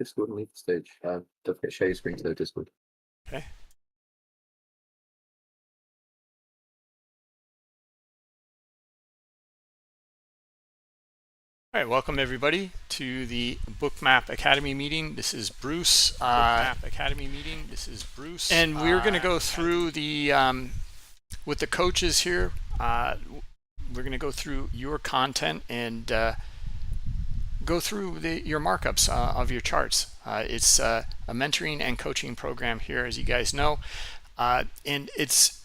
Discord and leave the stage. Don't forget to share your screen to the Discord. Okay. All right, welcome everybody to the Bookmap Academy meeting. This is Bruce. Bookmap Academy meeting. This is Bruce. And we're going to go through the, with the coaches here, we're going to go through your content and go through your markups of your charts. It's a mentoring and coaching program here, as you guys know. And it's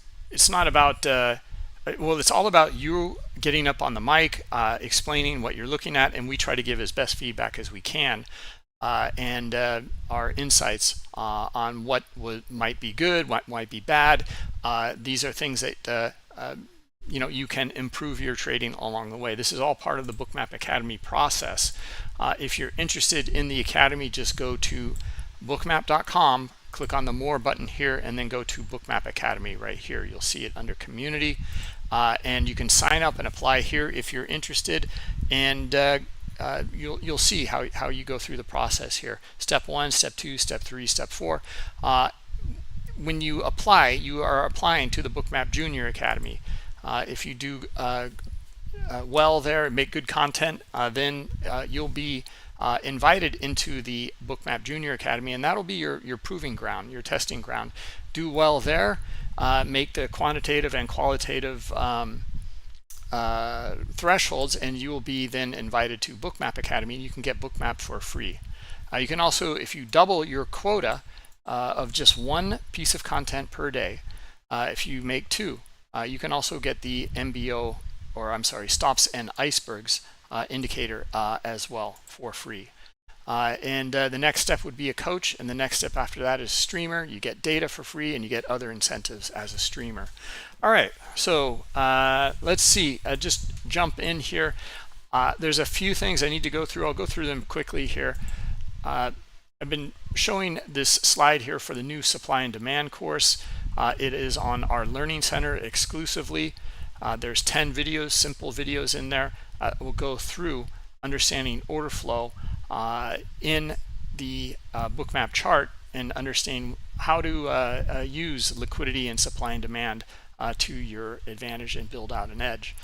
not about, well, it's all about you getting up on the mic, explaining what you're looking at, and we try to give as best feedback as we can, and our insights on what might be good, what might be bad. These are things that you can improve your trading along the way. This is all part of the Bookmap Academy process. If you're interested in the Academy, just go to bookmap.com, click on the More button here, and then go to Bookmap Academy right here. You'll see it under Community, and you can sign up and apply here if you're interested, and you'll see how you go through the process here. Step 1, Step 2, Step 3, Step 4. When you apply, you are applying to the Bookmap Junior Academy. If you do well there, make good content, then you'll be invited into the Bookmap Junior Academy, and that'll be your proving ground, your testing ground. Do well there, make the quantitative and qualitative thresholds, and you will be then invited to Bookmap Academy, and you can get Bookmap for free. You can also, if you double your quota of just one piece of content per day, if you make 2, you can also get the MBO, or I'm sorry, stops and icebergs indicator as well for free. And the next step would be a coach, and the next step after that is streamer. You get data for free, and you get other incentives as a streamer. All right, so let's see. Just jump in here. There's a few things I need to go through. I'll go through them quickly here. I've been showing this slide here for the new supply and demand course. It is on our Learning Center exclusively. There's 10 videos, simple videos in there. We'll go through understanding order flow in the Bookmap chart and understand how to use liquidity and supply and demand to your advantage and build out an edge.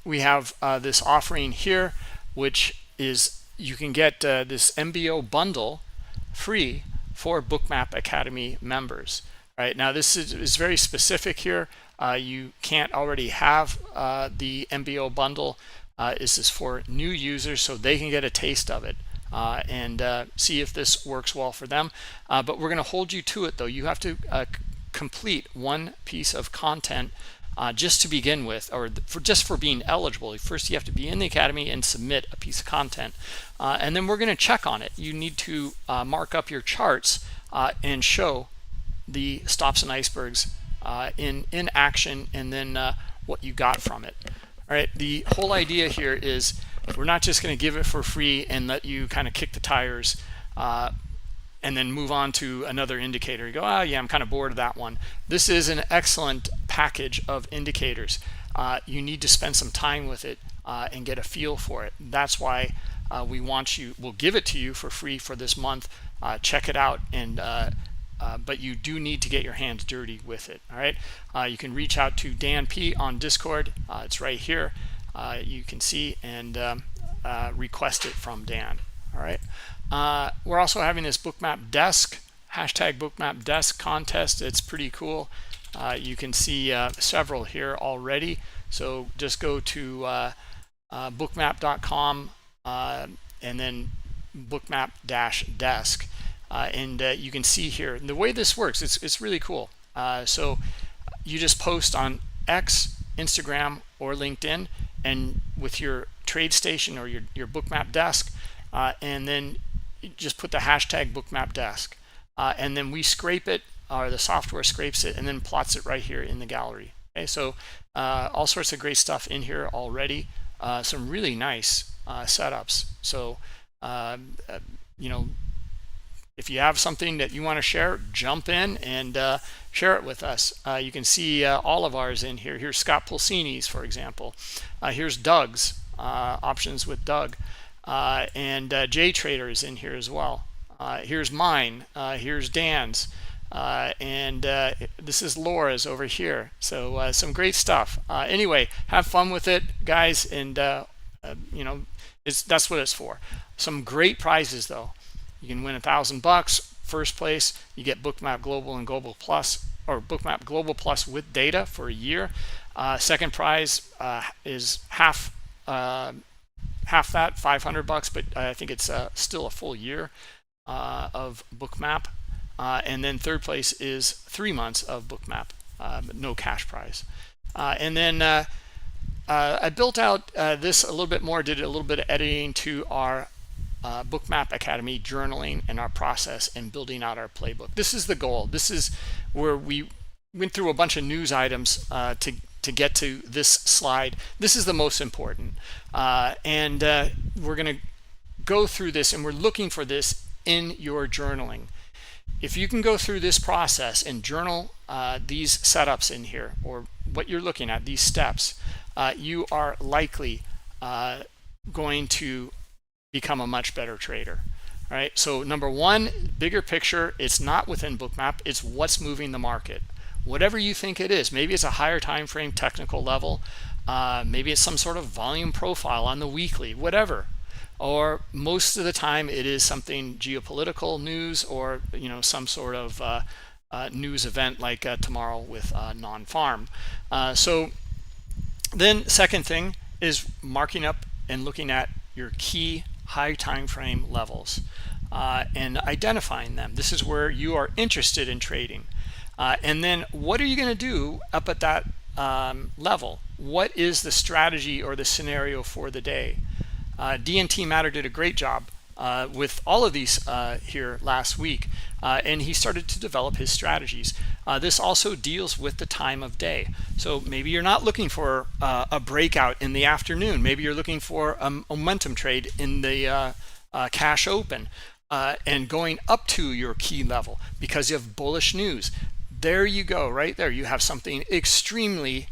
We have this offering here, which is you can get this MBO bundle free for Bookmap Academy members. Right now, this is very specific here. You can't already have the MBO bundle. This is for new users, so they can get a taste of it and see if this works well for them. But we're going to hold you to it, though. You have to complete one piece of content just to begin with, or just for being eligible. First, you have to be in the Academy and submit a piece of content, and then we're going to check on it. You need to mark up your charts and show the stops and icebergs in action, and then what you got from it. All right, the whole idea here is we're not just going to give it for free and let you kind of kick the tires and then move on to another indicator. You go, oh yeah, I'm kind of bored of that one. This is an excellent package of indicators. You need to spend some time with it and get a feel for it. That's why we'll give it to you for free for this month. Check it out, and but you do need to get your hands dirty with it. All right, you can reach out to Dan P on Discord. It's right here. You can see and request it from Dan. All right, we're also having this Bookmap Desk, hashtag Bookmap Desk contest. It's pretty cool. You can see several here already. So just go to bookmap.com and then bookmap-desk. And you can see here the way this works. It's really cool. So you just post on X, Instagram, or LinkedIn, and with your TradeStation or your Bookmap Desk, and then you just put the hashtag Bookmap Desk, and then we scrape it, or the software scrapes it, and then plots it right here in the gallery. Okay, so all sorts of great stuff in here already. Some really nice setups. So if you have something that you want to share, jump in and share it with us. You can see all of ours in here. Here's Scott Pulcini's, for example. Here's Doug's, options with Doug. And JTrader is in here as well. Here's mine. Here's Dan's. And this is Laura's over here. So some great stuff. Anyway, have fun with it, guys. And, you know, that's what it's for. Some great prizes, though. You can win $1,000. First place, you get Bookmap Global and Global Plus, or Bookmap Global Plus with data for a year. Second prize is half that, $500, but I think it's still a full year of Bookmap. And then third place is 3 months of Bookmap, but no cash prize. And then I built out this a little bit more, did a little bit of editing to our Bookmap Academy journaling and our process and building out our playbook. This is the goal. This is where we went through a bunch of news items to get to this slide. This is the most important. And we're going to go through this, and we're looking for this in your journaling. If you can go through this process and journal these setups in here, or what you're looking at, these steps, you are likely going to become a much better trader. All right, so number one, bigger picture, it's not within Bookmap, it's what's moving the market. Whatever you think it is, maybe it's a higher time frame technical level, maybe it's some sort of volume profile on the weekly, whatever. Or most of the time it is something geopolitical news, or you know, some sort of news event like tomorrow with non-farm. So then second thing is marking up and looking at your key high time frame levels and identifying them. This is where you are interested in trading. And then what are you going to do up at that level? What is the strategy or the scenario for the day? DNT Matter did a great job with all of these here last week, and he started to develop his strategies. This also deals with the time of day. So maybe you're not looking for a breakout in the afternoon. Maybe you're looking for a momentum trade in the cash open and going up to your key level because you have bullish news. There you go, right there. You have something extremely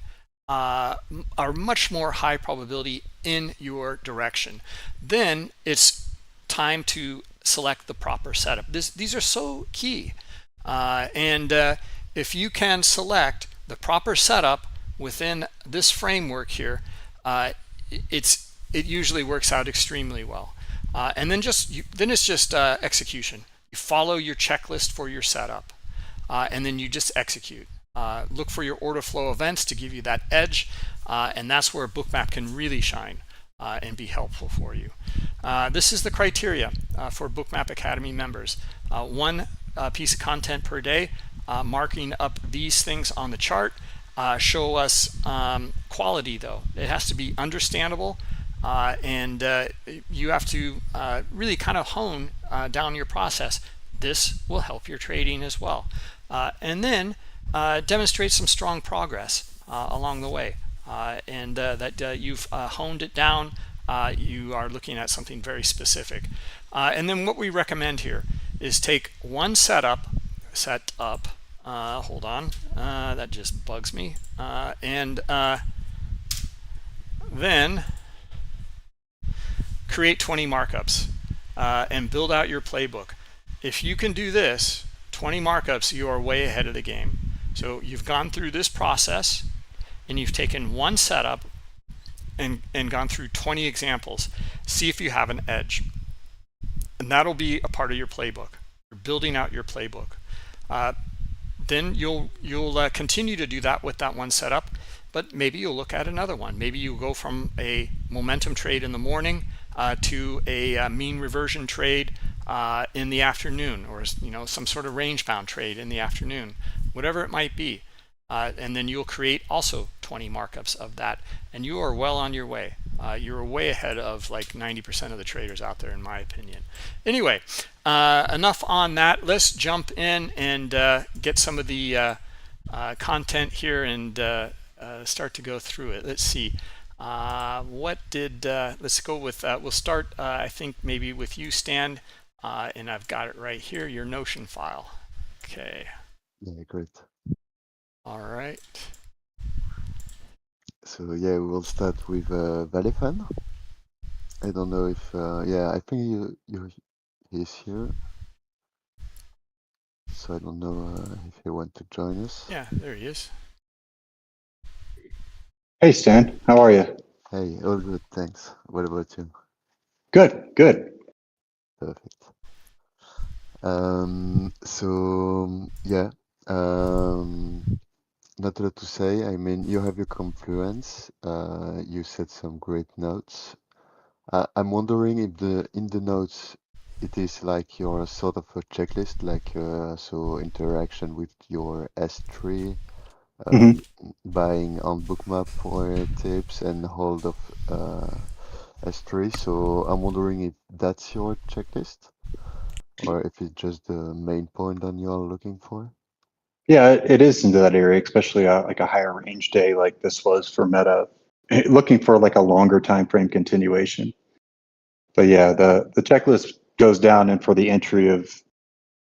are much more high probability in your direction. Then it's time to select the proper setup. These are so key. And if you can select the proper setup within this framework here, it usually works out extremely well. And then it's just execution. You follow your checklist for your setup, and then you just execute. Look for your order flow events to give you that edge, and that's where Bookmap can really shine and be helpful for you. This is the criteria for Bookmap Academy members. One piece of content per day, marking up these things on the chart. Show us quality, though. It has to be understandable, and you have to really kind of hone down your process. This will help your trading as well. And then demonstrate some strong progress along the way, and that you've honed it down. You are looking at something very specific. And then what we recommend here is take one setup, hold on, that just bugs me, and then create 20 markups and build out your playbook. If you can do this, 20 markups, you are way ahead of the game. So you've gone through this process and you've taken one setup and gone through 20 examples. See if you have an edge. And that'll be a part of your playbook. You're building out your playbook. Then you'll continue to do that with that one setup, but maybe you'll look at another one. Maybe you go from a momentum trade in the morning to a mean reversion trade in the afternoon, or some sort of range bound trade in the afternoon, whatever it might be. And then you'll create also 20 markups of that, and you are well on your way. You're way ahead of like 90% of the traders out there, in my opinion. Anyway, enough on that. Let's jump in and get some of the content here and start to go through it. Let's see. Let's go with, we'll start, I think maybe with you, Stan, and I've got it right here, your Notion file. Okay. Yeah, great. All right. So yeah, we will start with Valefan. I don't know if yeah, I think he's here. so I don't know if he want to join us. Yeah, there he is. Hey, Stan. How are you? Hey, all good, thanks. What about you? Good, good. Perfect. Yeah, not a lot to say. I mean, you have your Confluence. You said some great notes. I'm wondering if in the notes it is like your sort of a checklist, like so interaction with your S3, hmm buying on Bookmap for tips and hold of S3. So I'm wondering if that's your checklist or if it's just the main point that you're looking for. Yeah, it is into that area, especially like a higher range day like this was for Meta, looking for like a longer time frame continuation. But yeah, the checklist goes down and for the entry of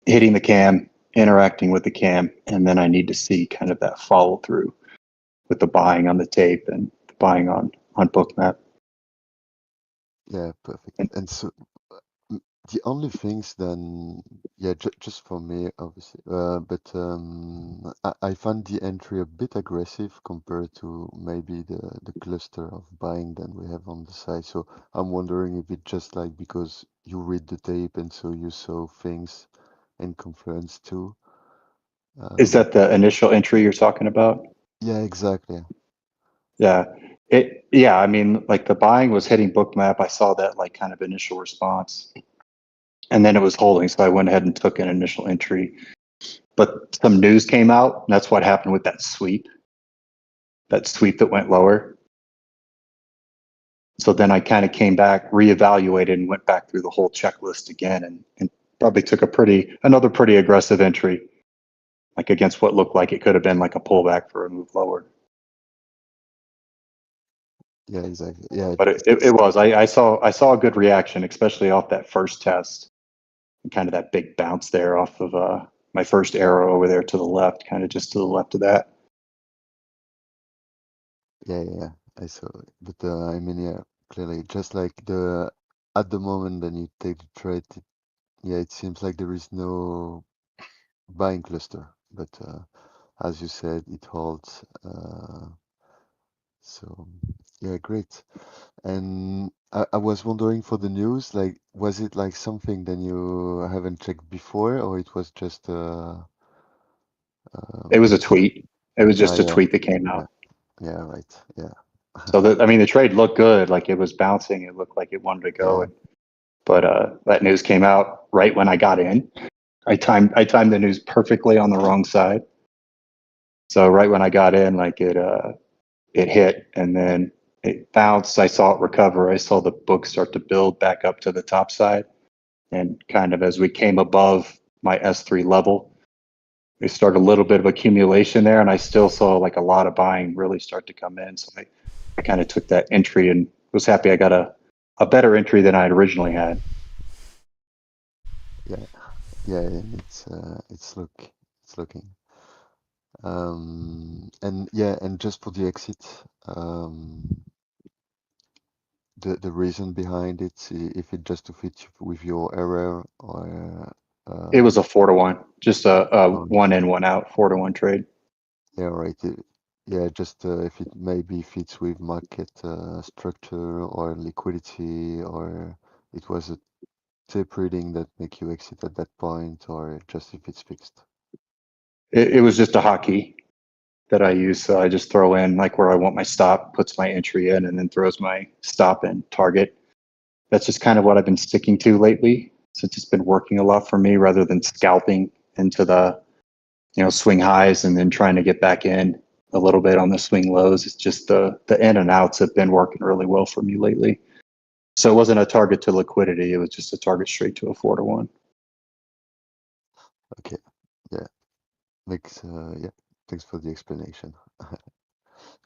hitting the cam, interacting with the cam, and then I need to see kind of that follow through with the buying on the tape and the buying on Bookmap. Yeah, perfect. And And so the only things then, yeah, just for me, obviously, but I find the entry a bit aggressive compared to maybe the cluster of buying that we have on the side. So I'm wondering if it's just like because you read the tape and so you saw things in Confluence too. is Um, that the initial entry you're talking about? yeah, exactly. Yeah. I mean, like the buying was hitting Bookmap. I saw that like kind of initial response. And then it was holding, so I went ahead and took an initial entry. But some news came out, and that's what happened with that sweep that went lower. So then I kind of came back, reevaluated, and went back through the whole checklist again, and probably took another pretty aggressive entry, like against what looked like it could have been like a pullback for a move lower. Yeah, exactly. Yeah, But it it's was. I saw a good reaction, especially off that first test, and kind of that big bounce there off of my first arrow over there to the left, kind of just to the left of that. yeah, I saw it. But I mean, yeah, clearly, just like the at the moment when you take the trade, yeah, it seems like there is no buying cluster, but as you said, it holds. So yeah, great. And I was wondering for the news, like, was it like something that you haven't checked before, or it was just It was a um, tweet. It was ah, just a yeah, tweet that came yeah, out. yeah, right, yeah, So I mean, the trade looked good. Like it was bouncing. It looked like it wanted to go. yeah, But that news came out right when I got in. I timed the news perfectly on the wrong side. So right when I got in, like it hit and then it bounced. I saw it recover. I saw the book start to build back up to the top side. And kind of as we came above my S3 level, we started a little bit of accumulation there. And I still saw like a lot of buying really start to come in. So I kind of took that entry and was happy I got a better entry than I had originally had. yeah, yeah, and it's looking. And yeah, and just for the exit, the reason behind it, if it just to fit with your error or It was a 4-to-1, just a oh, one in, one out, 4-to-1 trade. yeah, right. Yeah, just if it maybe fits with market structure or liquidity, or it was a tip reading that make you exit at that point, or just if it's fixed. It was just a hotkey that I use. So I just throw in like where I want my stop, puts my entry in, and then throws my stop and target. That's just kind of what I've been sticking to lately. So it's just been working a lot for me rather than scalping into the swing highs and then trying to get back in a little bit on the swing lows. It's just the in and outs have been working really well for me lately. So it wasn't a target to liquidity. It was just a target straight to a 4-to-1. Okay, yeah, makes yeah. Thanks for the explanation.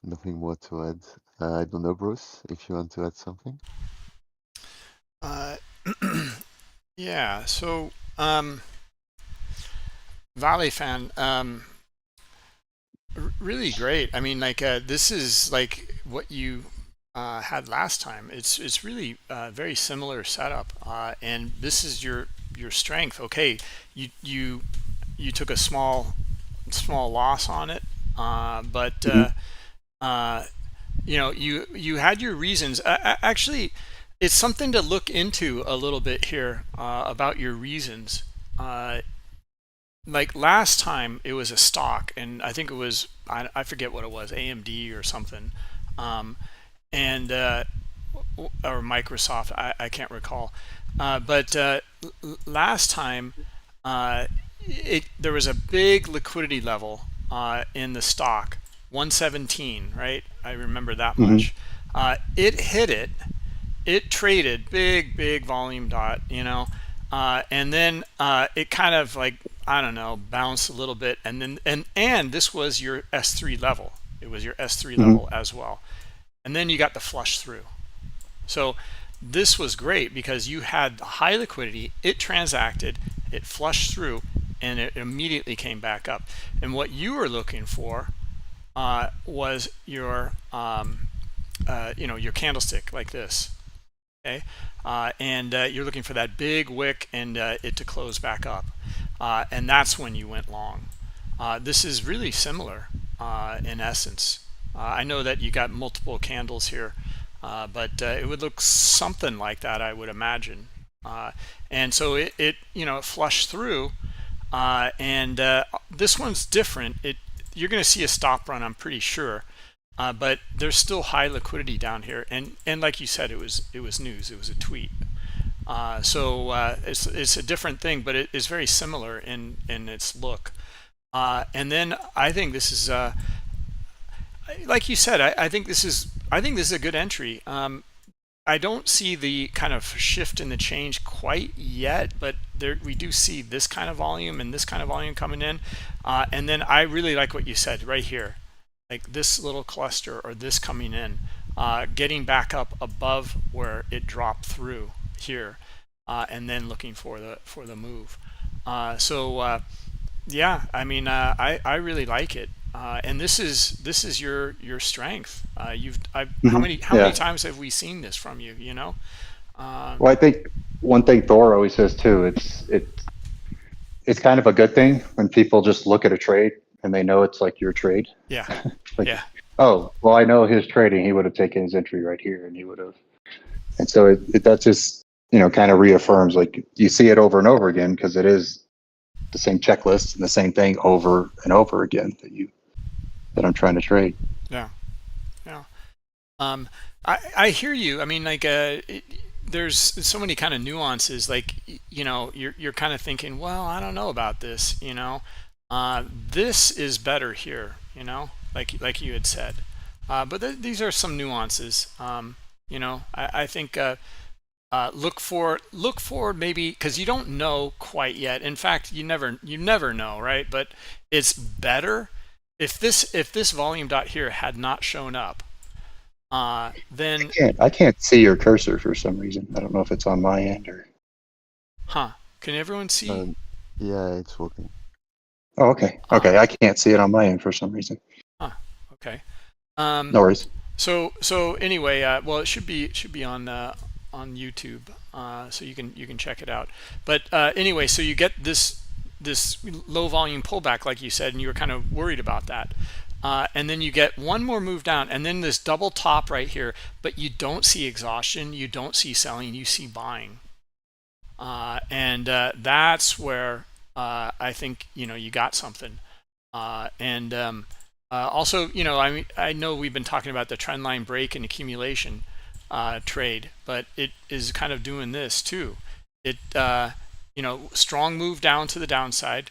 Nothing more to add. I don't know, Bruce, if you want to add something. Uh, yeah. So Valley fan, really great. I mean, like this is like what you had last time. It's really very similar setup, and this is your strength. Okay, you you took a small loss on it, but you know, you had your reasons. Actually, it's something to look into a little bit here about your reasons. Like last time, it was a stock, and I think it was, I forget what it was, AMD or something, and or Microsoft. I can't recall. But last time, there was a big liquidity level in the stock, 117, right? I remember that much. It hit it. It traded big volume dot, you know, and then it kind of like, I don't know, bounced a little bit, and then and this was your S3 level. It was your S3 level as well, and then you got the flush through. So this was great because you had high liquidity. It transacted, it flushed through, and it immediately came back up. And what you were looking for was your you know, your candlestick like this. Okay, and you're looking for that big wick and it to close back up, and that's when you went long. This is really similar in essence. I know that you got multiple candles here, but it would look something like that, I would imagine. And so it you know, it flushed through, and this one's different. You're going to see a stop run, I'm pretty sure. But there's still high liquidity down here, and like you said, it was news. It was a tweet. So it's a different thing, but it is very similar in its look. And then I think this is like you said. I think this is a good entry. I don't see the kind of shift in the change quite yet, but we do see this kind of volume and this kind of volume coming in. And then I really like what you said right here. Like this little cluster or this coming in, getting back up above where it dropped through here, and then looking for the move. So yeah, I mean, I really like it, and this is your strength. How many times have we seen this from you? You know. Well, I think one thing Thor always says too. It's kind of a good thing when people just look at a trade and they know it's like your trade. Yeah. Like, yeah. Oh, well, I know his trading. He would have taken his entry right here, and he would have. And so that just, you know, kind of reaffirms, like you see it over and over again because it is the same checklist and the same thing over and over again that I'm trying to trade. Yeah. I hear you. I mean, like there's so many kind of nuances. Like, you know, you're kind of thinking, well, I don't know about this. You know. This is better here, you know, like you had said, but these are some nuances. You know, I think look for maybe, because you don't know quite yet. In fact, you never know, right? But it's better if this volume dot here had not shown up. Then I can't see your cursor for some reason. I don't know if it's on my end or. Can everyone see? Yeah, it's working. Oh, okay. Okay, I can't see it on my end for some reason. Okay. No worries. So anyway, well, it should be on YouTube, so you can check it out. But anyway, so you get this low volume pullback, like you said, and you were kind of worried about that. And then you get one more move down, and then this double top right here, but you don't see exhaustion, you don't see selling, you see buying, and that's where. I think, you know, you got something, and also, you know, I know we've been talking about the trend line break and accumulation trade, but it is kind of doing this too. It you know, strong move down to the downside.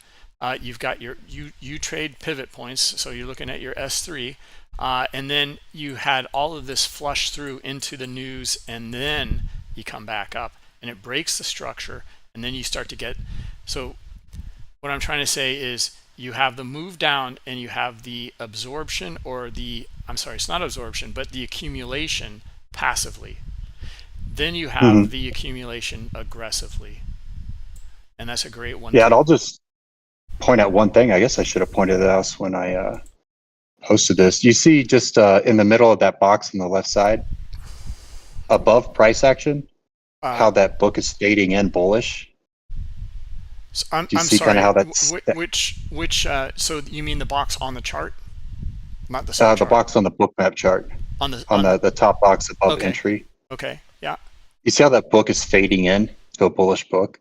You've got you trade pivot points, so you're looking at your S3, and then you had all of this flush through into the news, and then you come back up and it breaks the structure, and then you start to get. So what I'm trying to say is you have the move down and you have the absorption, or I'm sorry, it's not absorption, but the accumulation passively. Then you have the accumulation aggressively. And that's a great one. Yeah, and I'll just point out one thing. I guess I should have pointed it out when I posted this. You see just in the middle of that box on the left side, above price action, how that book is fading in bullish. So Do you I'm see kind sorry. of how that's Which so you mean the box on the chart, not the the subchart? box on the bookmap chart On the on the top box above okay. entry? Okay. Yeah. You see how that book is fading in to a bullish book?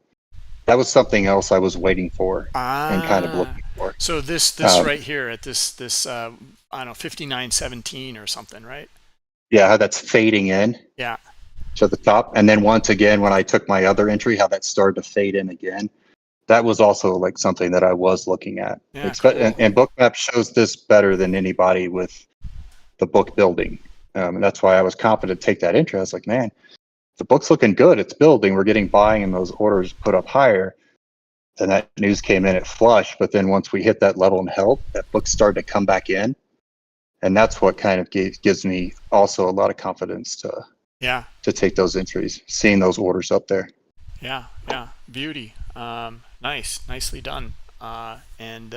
That was something else I was waiting for and kind of Ah. looking for. So this right here at this I don't know 59.17 or something, right? Yeah, how that's fading in Yeah. to the top, and then once again when I took my other entry, how that started to fade in again. That was also like something that I was looking at. Yeah. Cool. And Bookmap shows this better than anybody with the book building. And that's why I was confident to take that entry. I was like, man, the book's looking good. It's building. We're getting buying and those orders put up higher. Then that news came in at flush. But then once we hit that level and held, that book started to come back in. And that's what kind of gives me also a lot of confidence to take those entries, seeing those orders up there. Yeah. Beauty. Nicely done. And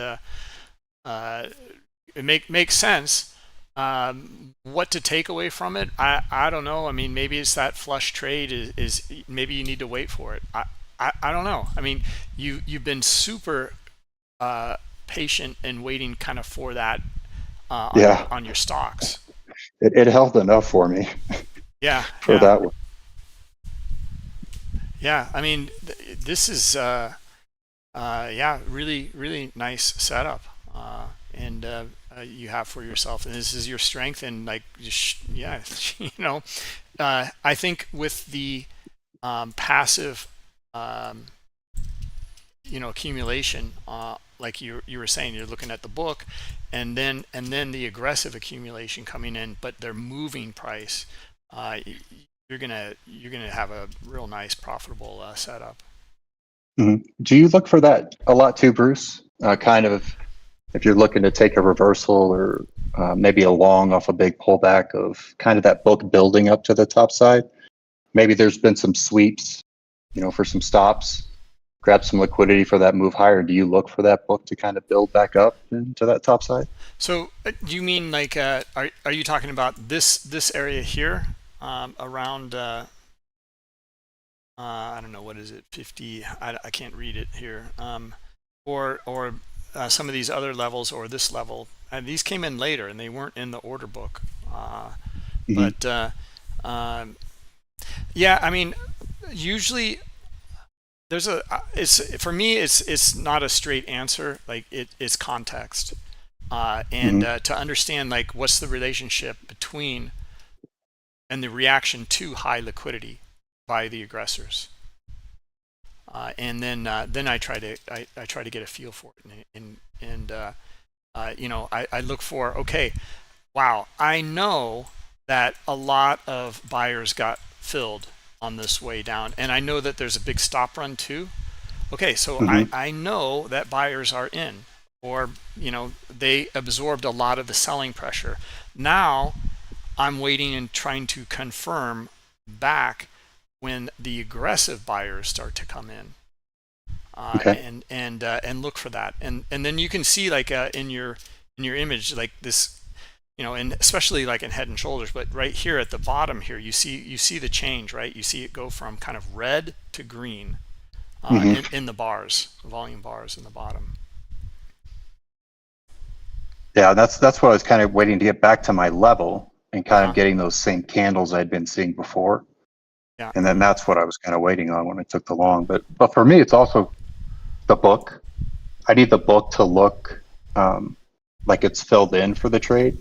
it makes sense. What to take away from it, I don't know. I mean, maybe it's that flush trade is maybe you need to wait for it. I don't know. I mean, you've been super patient and waiting kind of for that on your stocks. It held enough for me. For that one. Yeah, I mean, this is really nice setup, and you have for yourself, and this is your strength, and like, I think with the passive, accumulation, like you were saying, you're looking at the book, and then the aggressive accumulation coming in, but they're moving price. You're gonna have a real nice profitable setup. Mm-hmm. Do you look for that a lot too, Bruce? Kind of, if you're looking to take a reversal or maybe a long off a big pullback of kind of that book building up to the top side. Maybe there's been some sweeps, for some stops, grab some liquidity for that move higher. Do you look for that book to kind of build back up into that top side? So do you mean like, are you talking about this area here? Around I don't know, what is it, 50, I can't read it here, or some of these other levels, or this level, and these came in later and they weren't in the order book, but yeah, I mean, usually there's for me it's not a straight answer, like it's context, and to understand like what's the relationship between and the reaction to high liquidity by the aggressors, and then I try to get a feel for it, and I look for, okay, wow, I know that a lot of buyers got filled on this way down, and I know that there's a big stop run too. Okay, so I know that buyers are in, or they absorbed a lot of the selling pressure. Now I'm waiting and trying to confirm back when the aggressive buyers start to come in, and look for that, and then you can see like in your image, like this, and especially like in Head and Shoulders, but right here at the bottom here, you see the change, right? You see it go from kind of red to green in the bars, volume bars in the bottom. Yeah, that's what I was kind of waiting to get back to my level and kind of getting those same candles I'd been seeing before. Yeah. And then that's what I was kind of waiting on when I took the long. But for me, it's also the book. I need the book to look like it's filled in for the trade.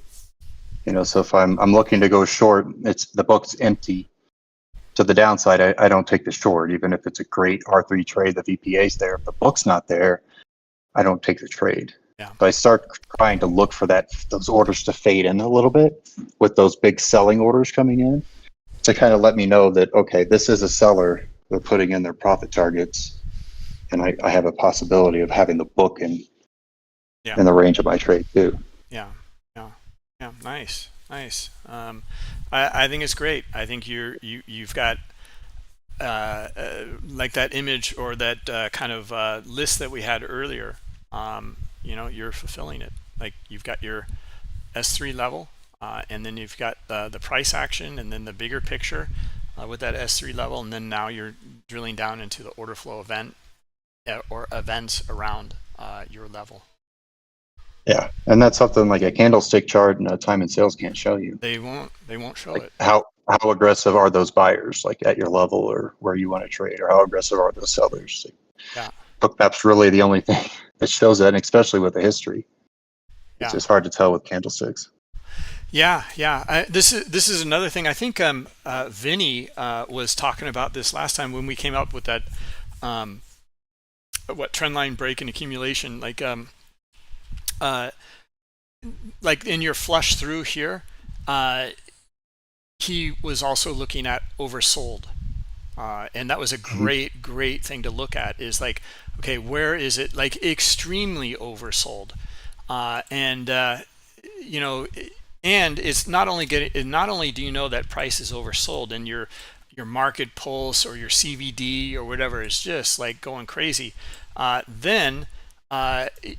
So if I'm looking to go short, the book's empty to the downside. I don't take the short, even if it's a great R3 trade. The VPA's there. If the book's not there, I don't take the trade. Yeah. But I start trying to look for those orders to fade in a little bit with those big selling orders coming in, to kind of let me know that, okay, this is a seller. They're putting in their profit targets, and I have a possibility of having the book in the range of my trade too. Yeah. Nice. I think it's great. I think you've got like that image, or that kind of list that we had earlier. You're fulfilling it. Like you've got your S3 level, and then you've got the price action, and then the bigger picture with that S3 level, and then now you're drilling down into the order flow event, or events around your level. Yeah, and that's something like a candlestick chart and a time and sales can't show you. They won't show Like it. how aggressive are those buyers, like at your level or where you want to trade, or how aggressive are those sellers? Like, Yeah. Bookmap's really the only thing that shows that, and especially with the history. It's Yeah. just hard to tell with candlesticks. Yeah. This is another thing. I think Vinny was talking about this last time when we came up with that what trendline break and accumulation, like in your flush through here, he was also looking at oversold, and that was a great thing to look at. Is like, okay, where is it like extremely oversold, and you know, and it's not only do you know that price is oversold, and your market pulse or your CVD or whatever is just like going crazy, then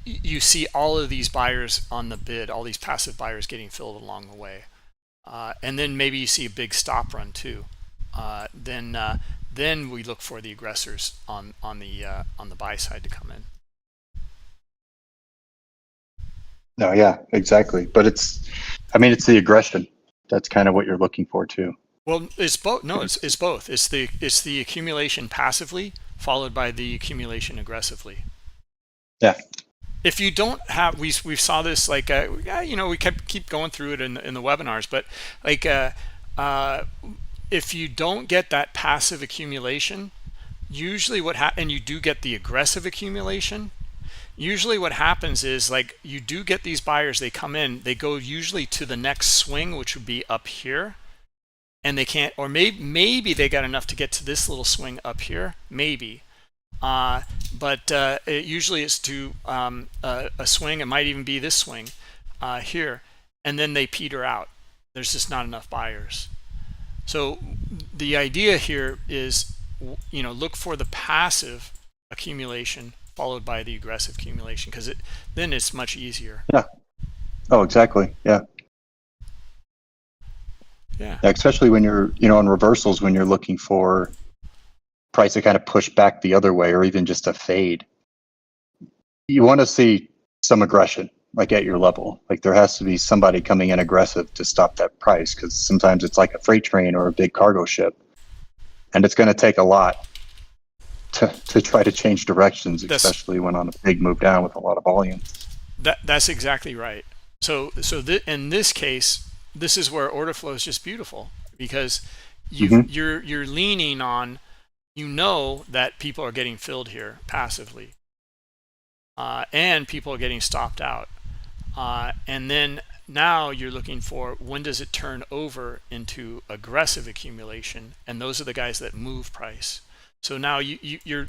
you see all of these buyers on the bid, all these passive buyers getting filled along the way, and then maybe you see a big stop run too. Then we look for the aggressors on the buy side to come in. No, yeah, exactly. But it's the aggression. That's kind of what you're looking for too. Well, it's both. No, it's both. It's the accumulation passively followed by the accumulation aggressively. Yeah. If you don't have, we saw this like we keep going through it in the webinars, but like if you don't get that passive accumulation, usually and you do get the aggressive accumulation, usually what happens is like you do get these buyers, they come in, they go usually to the next swing, which would be up here, and they can't, or maybe they got enough to get to this little swing up here, maybe. But usually it's to a swing. It might even be this swing here, and then they peter out. There's just not enough buyers. So the idea here is, look for the passive accumulation followed by the aggressive accumulation, because then it's much easier. Yeah. Oh, exactly. Yeah. Yeah. Especially when you're, on reversals, when you're looking for price to kind of push back the other way, or even just a fade. You want to see some aggression, like at your level. Like there has to be somebody coming in aggressive to stop that price, because sometimes it's like a freight train or a big cargo ship, and it's going to take a lot to try to change directions, especially when on a big move down with a lot of volume. That's exactly right. So in this case, this is where order flow is just beautiful, because you're leaning on, that people are getting filled here passively, and people are getting stopped out, and then now you're looking for, when does it turn over into aggressive accumulation, and those are the guys that move price. So now you're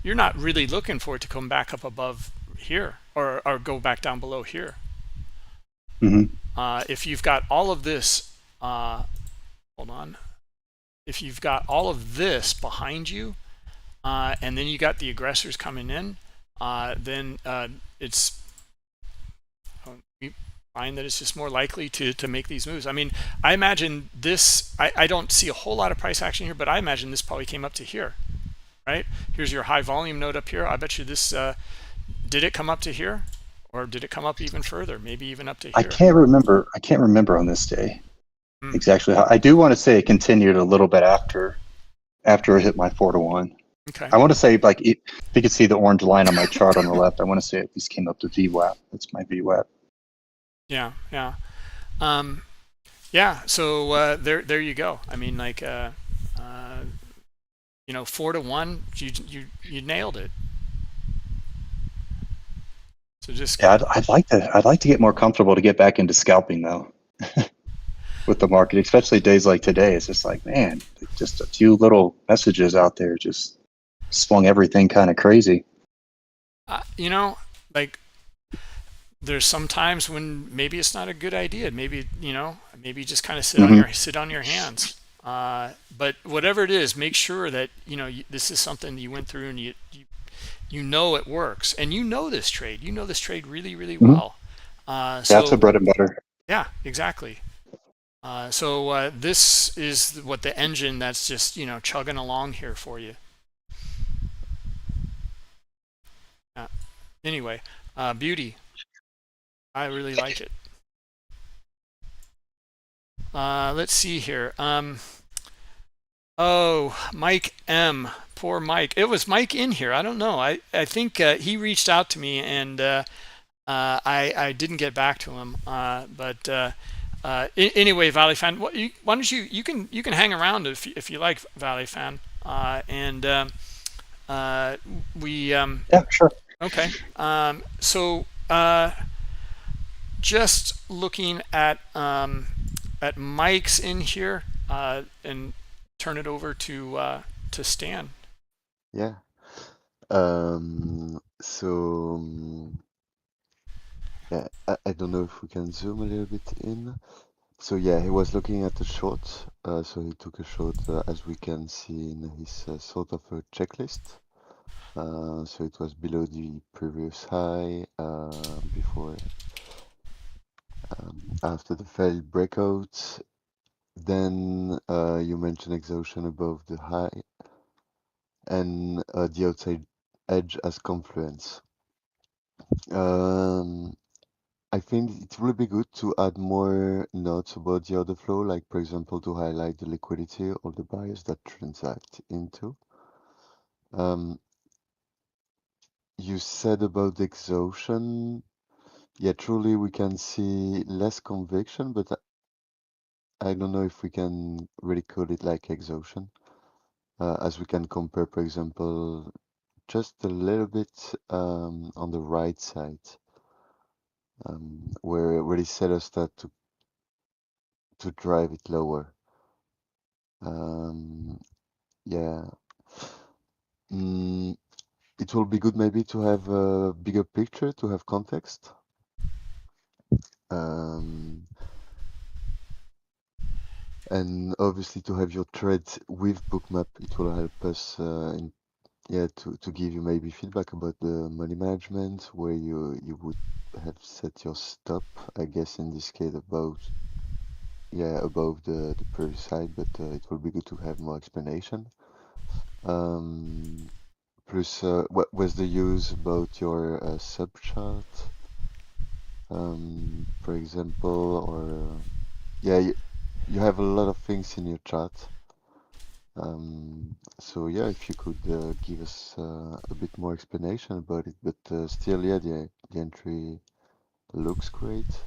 not really looking for it to come back up above here or go back down below here. If you've got all of this, hold on. If you've got all of this behind you, and then you got the aggressors coming in, then we find that it's just more likely to make these moves. I mean, I imagine this, I don't see a whole lot of price action here, but I imagine this probably came up to here, right? Here's your high volume node up here. I bet you this, did it come up to here? Or did it come up even further? Maybe even up to here? I can't remember on this day exactly how. I do want to say it continued a little bit after it hit my 4-to-1. Okay. I want to say, like, if you could see the orange line on my chart on the left, I want to say it just came up to VWAP. That's my VWAP. Yeah. So there you go. I mean, like 4-to-1, you nailed it. So just I'd like to get more comfortable to get back into scalping though. With the market, especially days like today. It's just like, man, just a few little messages out there just swung everything kind of crazy. Like there's some times when maybe it's not a good idea. Maybe just kind of sit on your hands. But whatever it is, make sure that this is something you went through and you it works, and this trade. This trade really, really well. That's a bread and butter. Yeah, exactly. So this is what the engine that's just chugging along here for you. Anyway, beauty. I really like it. Let's see here. Oh, Mike M. Poor Mike. It was Mike in here. I don't know. I think he reached out to me, and I didn't get back to him. Anyway, Valley Fan, why don't you can hang around if you like, Valley Fan, Yeah, sure. Okay. So just looking at Mike's in here, and turn it over to Stan. Yeah. Yeah, I don't know if we can zoom a little bit in. So yeah, he was looking at the short. So he took a short, as we can see in his sort of a checklist. So it was below the previous high, before, after the failed breakout. Then you mentioned exhaustion above the high, and the outside edge as confluence. I think it will be good to add more notes about the order flow, like for example, to highlight the liquidity or the buyers that transact into. You said about the exhaustion. Yeah, truly we can see less conviction, but I don't know if we can really call it like exhaustion, as we can compare, for example, just a little bit on the right side, where the sellers start to drive it lower. Yeah. It will be good maybe to have a bigger picture, to have context. And obviously to have your trade with Bookmap, it will help us to give you maybe feedback about the money management, where you would have set your stop, I guess in this case above the previous side, but it will be good to have more explanation. Plus, what was the use about your subchart, for example, or you have a lot of things in your chart. So yeah, if you could give us a bit more explanation about it, but still, yeah, the entry looks great.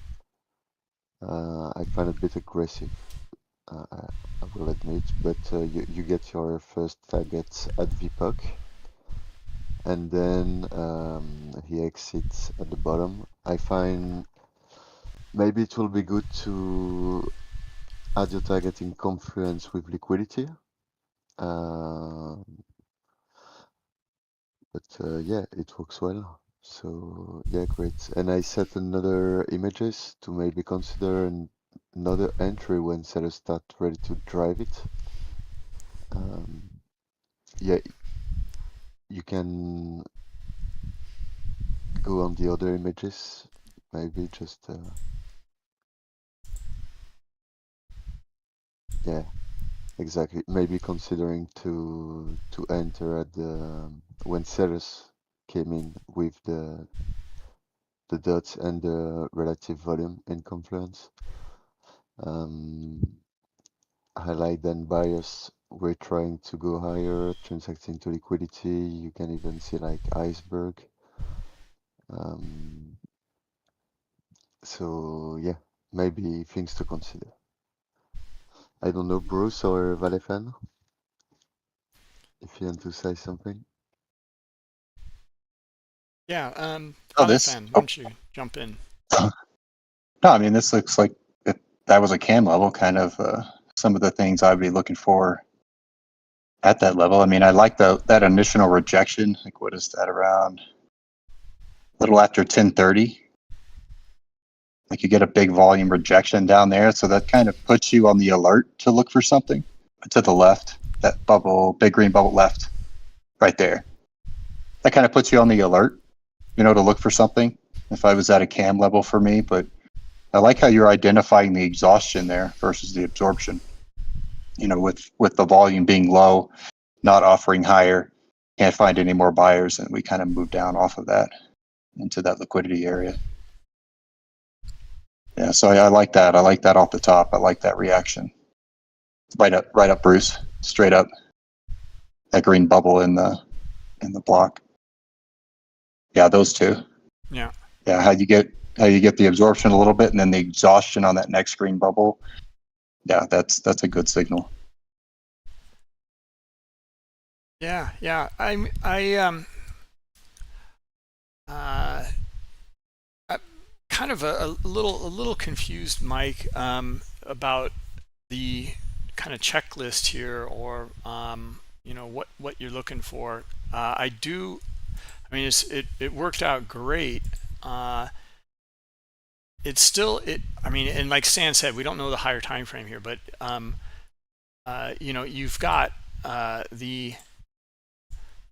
I find it a bit aggressive, I will admit, but you get your first target at VPOC, and then he exits at the bottom. I find maybe it will be good to add your target in confluence with liquidity. But yeah, it works well. So yeah, great. And I set another images to maybe consider another entry when sellers start ready to drive it. Yeah, you can go on the other images, maybe just yeah, exactly. Maybe considering to enter at the when sellers came in with the dots and the relative volume in confluence. Highlight then buyers we're trying to go higher, transacting to liquidity. You can even see like iceberg. So yeah, maybe things to consider. I don't know, Bruce or Valefan, if you want to say something. Yeah, Oh, Valley Fan, why don't you jump in? No, I mean, this looks like that was a cam level, kind of some of the things I'd be looking for at that level. I mean, I like that initial rejection. Like, what is that, around a little after 10:30? Like, you get a big volume rejection down there, so that kind of puts you on the alert to look for something. To the left, that bubble, big green bubble left, right there. That kind of puts you on the alert, to look for something. If I was at a cam level for me, but I like how you're identifying the exhaustion there versus the absorption. With the volume being low, not offering higher, can't find any more buyers, and we kind of move down off of that. into that liquidity area. Yeah, so I like that. I like that off the top. I like that reaction. Right up, Bruce. Straight up. That green bubble in the block. Yeah, those two. Yeah. Yeah, how you get the absorption a little bit and then the exhaustion on that next green bubble. Yeah, that's a good signal. Yeah, I'm kind of a little confused, Mike, about the kind of checklist here, or you know, what you're looking for. I mean, it worked out great. It's still I mean, and like Stan said, we don't know the higher time frame here, but you know, you've got the,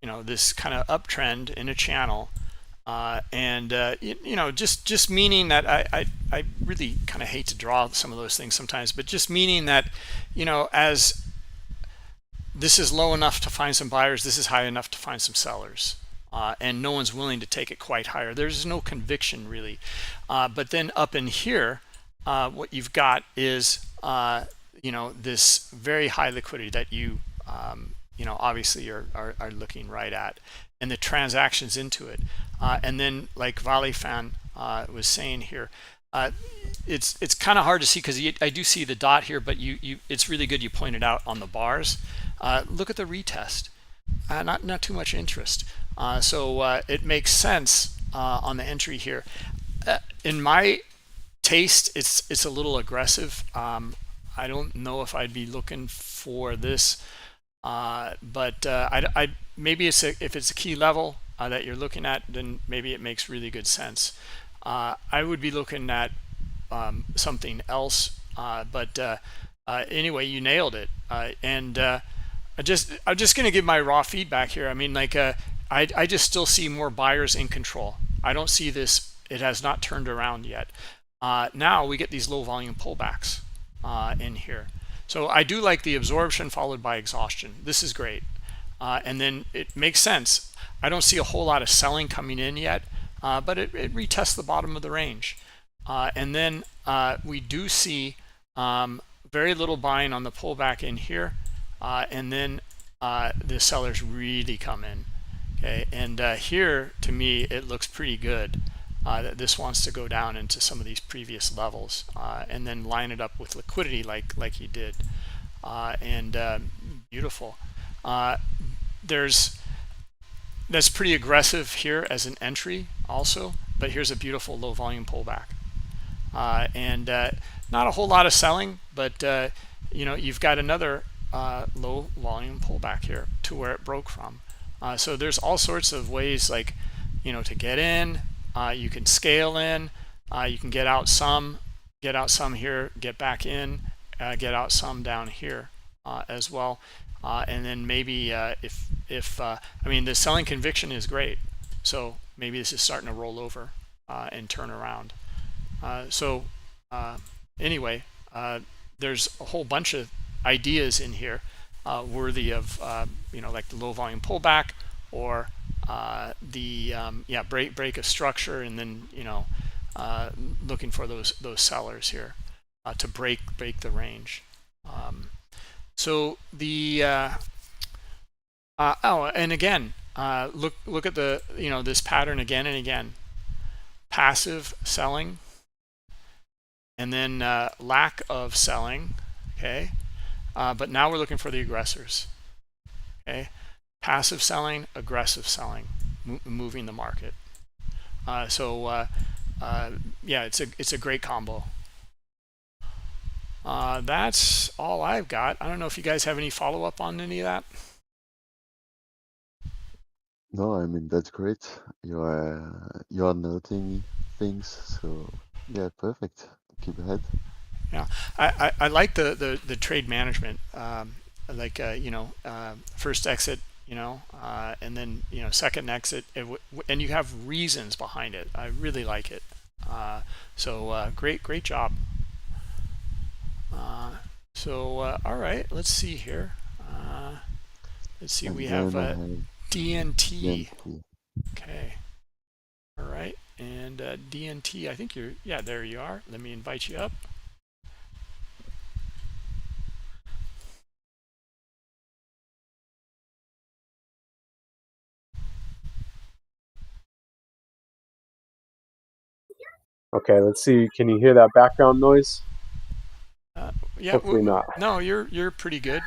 you know, this kind of uptrend in a channel, and you know, just meaning that I really kind of hate to draw some of those things sometimes, but just meaning that, you know, as this is low enough to find some buyers, this is high enough to find some sellers, and no one's willing to take it quite higher. There's no conviction really, but then up in here, what you've got is you know, this very high liquidity that you you know, obviously are looking right at, and the transactions into it, and then like Valifan was saying here, it's kind of hard to see because I do see the dot here, but it's really good you pointed out on the bars. Look at the retest, not too much interest, so it makes sense on the entry here. In my taste, it's a little aggressive. I don't know if I'd be looking for this, but I maybe if it's a key level that you're looking at, then maybe it makes really good sense. I would be looking at something else, but anyway, you nailed it. And I'm just going to give my raw feedback here. I mean, like I just still see more buyers in control. I don't see this. It has not turned around yet. Now we get these low volume pullbacks in here. So I do like the absorption followed by exhaustion. This is great. And then it makes sense. I don't see a whole lot of selling coming in yet, but it retests the bottom of the range. And then we do see very little buying on the pullback in here. And then the sellers really come in. Okay, and here to me it looks pretty good. That this wants to go down into some of these previous levels, and then line it up with liquidity like he did, and beautiful. That's pretty aggressive here as an entry also, but here's a beautiful low volume pullback, and not a whole lot of selling, but you know, you've got another low volume pullback here to where it broke from. So there's all sorts of ways, like, you know, to get in. You can scale in, you can get out some here, get back in, get out some down here as well, and then maybe if I mean, the selling conviction is great, so maybe this is starting to roll over and turn around. So anyway, there's a whole bunch of ideas in here worthy of you know, like the low volume pullback, or the break of structure, and then, you know, looking for those sellers here to break the range. So the and again, look at the, you know, this pattern again and again. Passive selling, and then lack of selling. Okay, but now we're looking for the aggressors. Okay. Passive selling, aggressive selling, moving the market. So yeah, it's a great combo. That's all I've got. I don't know if you guys have any follow-up on any of that. No, I mean, that's great. You are noting things, so yeah, perfect. Keep ahead. Yeah, I like the trade management, like you know, first exit, you know, and then, you know, second exit, and you have reasons behind it. I really like it. So great job. So all right, let's see here. Let's see, And we then have I have DNT. DNT. Okay. All right. And DNT, I think you're, yeah, there you are. Let me invite you up. Okay, let's see. Can you hear that background noise? Yeah, Hopefully not. No, you're pretty good.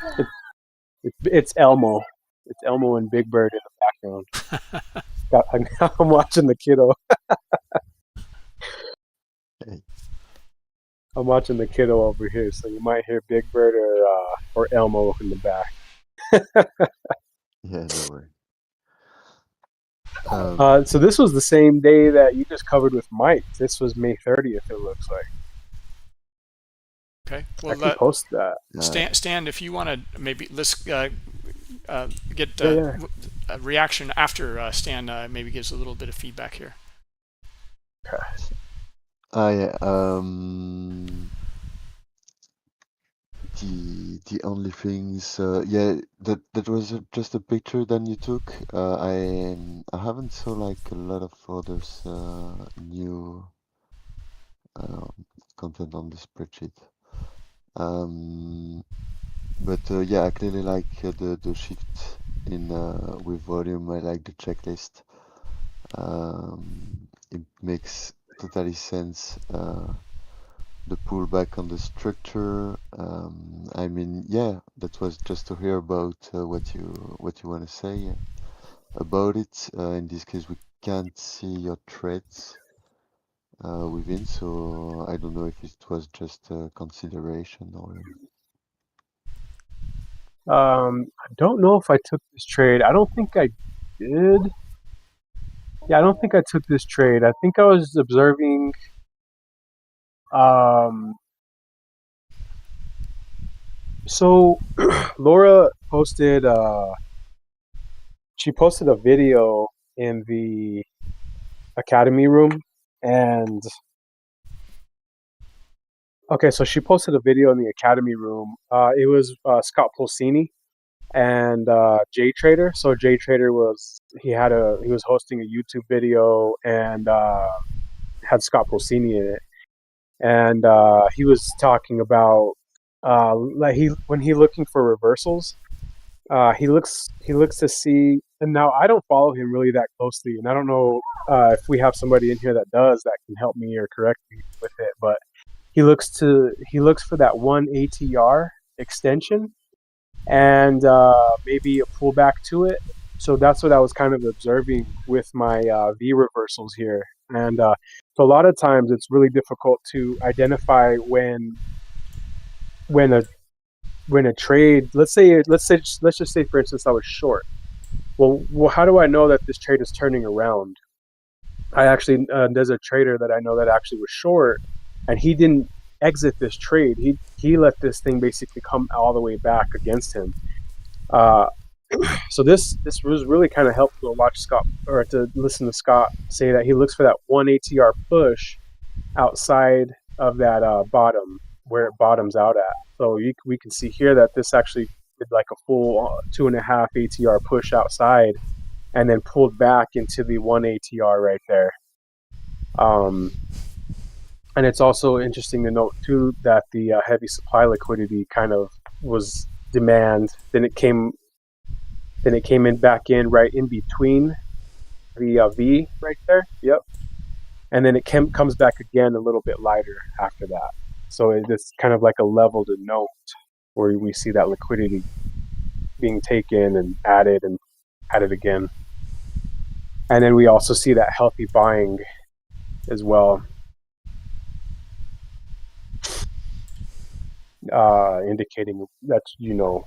It's Elmo. It's Elmo and Big Bird in the background. I'm watching the kiddo. Hey. I'm watching the kiddo over here, so you might hear Big Bird or Elmo in the back. Yeah, no worry. So this was the same day that you just covered with Mike. This was May 30th, it looks like. Okay. I Well, can post that. Stan, if you want to, maybe let's get Yeah. a reaction after Stan maybe gives a little bit of feedback here. Okay. Yeah. The only things, yeah, that was just a picture then you took. I haven't saw like a lot of others new content on the spreadsheet. But yeah, I clearly like the shift in with volume. I like the checklist. It makes totally sense. The pullback on the structure. I mean, yeah, that was just to hear about what you want to say about it. In this case, we can't see your threads within, so I don't know if it was just a consideration or. I don't know if I took this trade. I don't think I did. Yeah, I don't think I took this trade. I think I was observing. So Laura posted. She posted a video in the Academy room, and okay, so she posted a video in the Academy room. It was Scott Pulcini and J Trader. So J Trader was he was hosting a YouTube video and had Scott Pulcini in it, and he was talking about like when he looking for reversals, he looks to see. And now I don't follow him really that closely, and I don't know if we have somebody in here that does that can help me or correct me with it, but he looks for that one ATR extension and maybe a pullback to it. So that's what I was kind of observing with my V reversals here. And so a lot of times it's really difficult to identify when a trade. Let's just say for instance I was short. Well, how do I know that this trade is turning around? I actually there's a trader that I know that actually was short, and he didn't exit this trade. He let this thing basically come all the way back against him. So this was really kind of helpful to watch Scott or to listen to Scott say that he looks for that one ATR push outside of that bottom where it bottoms out at. So we can see here that this actually did like a full 2.5 ATR push outside and then pulled back into the one ATR right there. And it's also interesting to note too that the heavy supply liquidity kind of was demand. Then it came in back in right in between the V right there. Yep. And then it comes back again a little bit lighter after that. So it's kind of like a level to note where we see that liquidity being taken and added again. And then we also see that healthy buying as well, indicating that even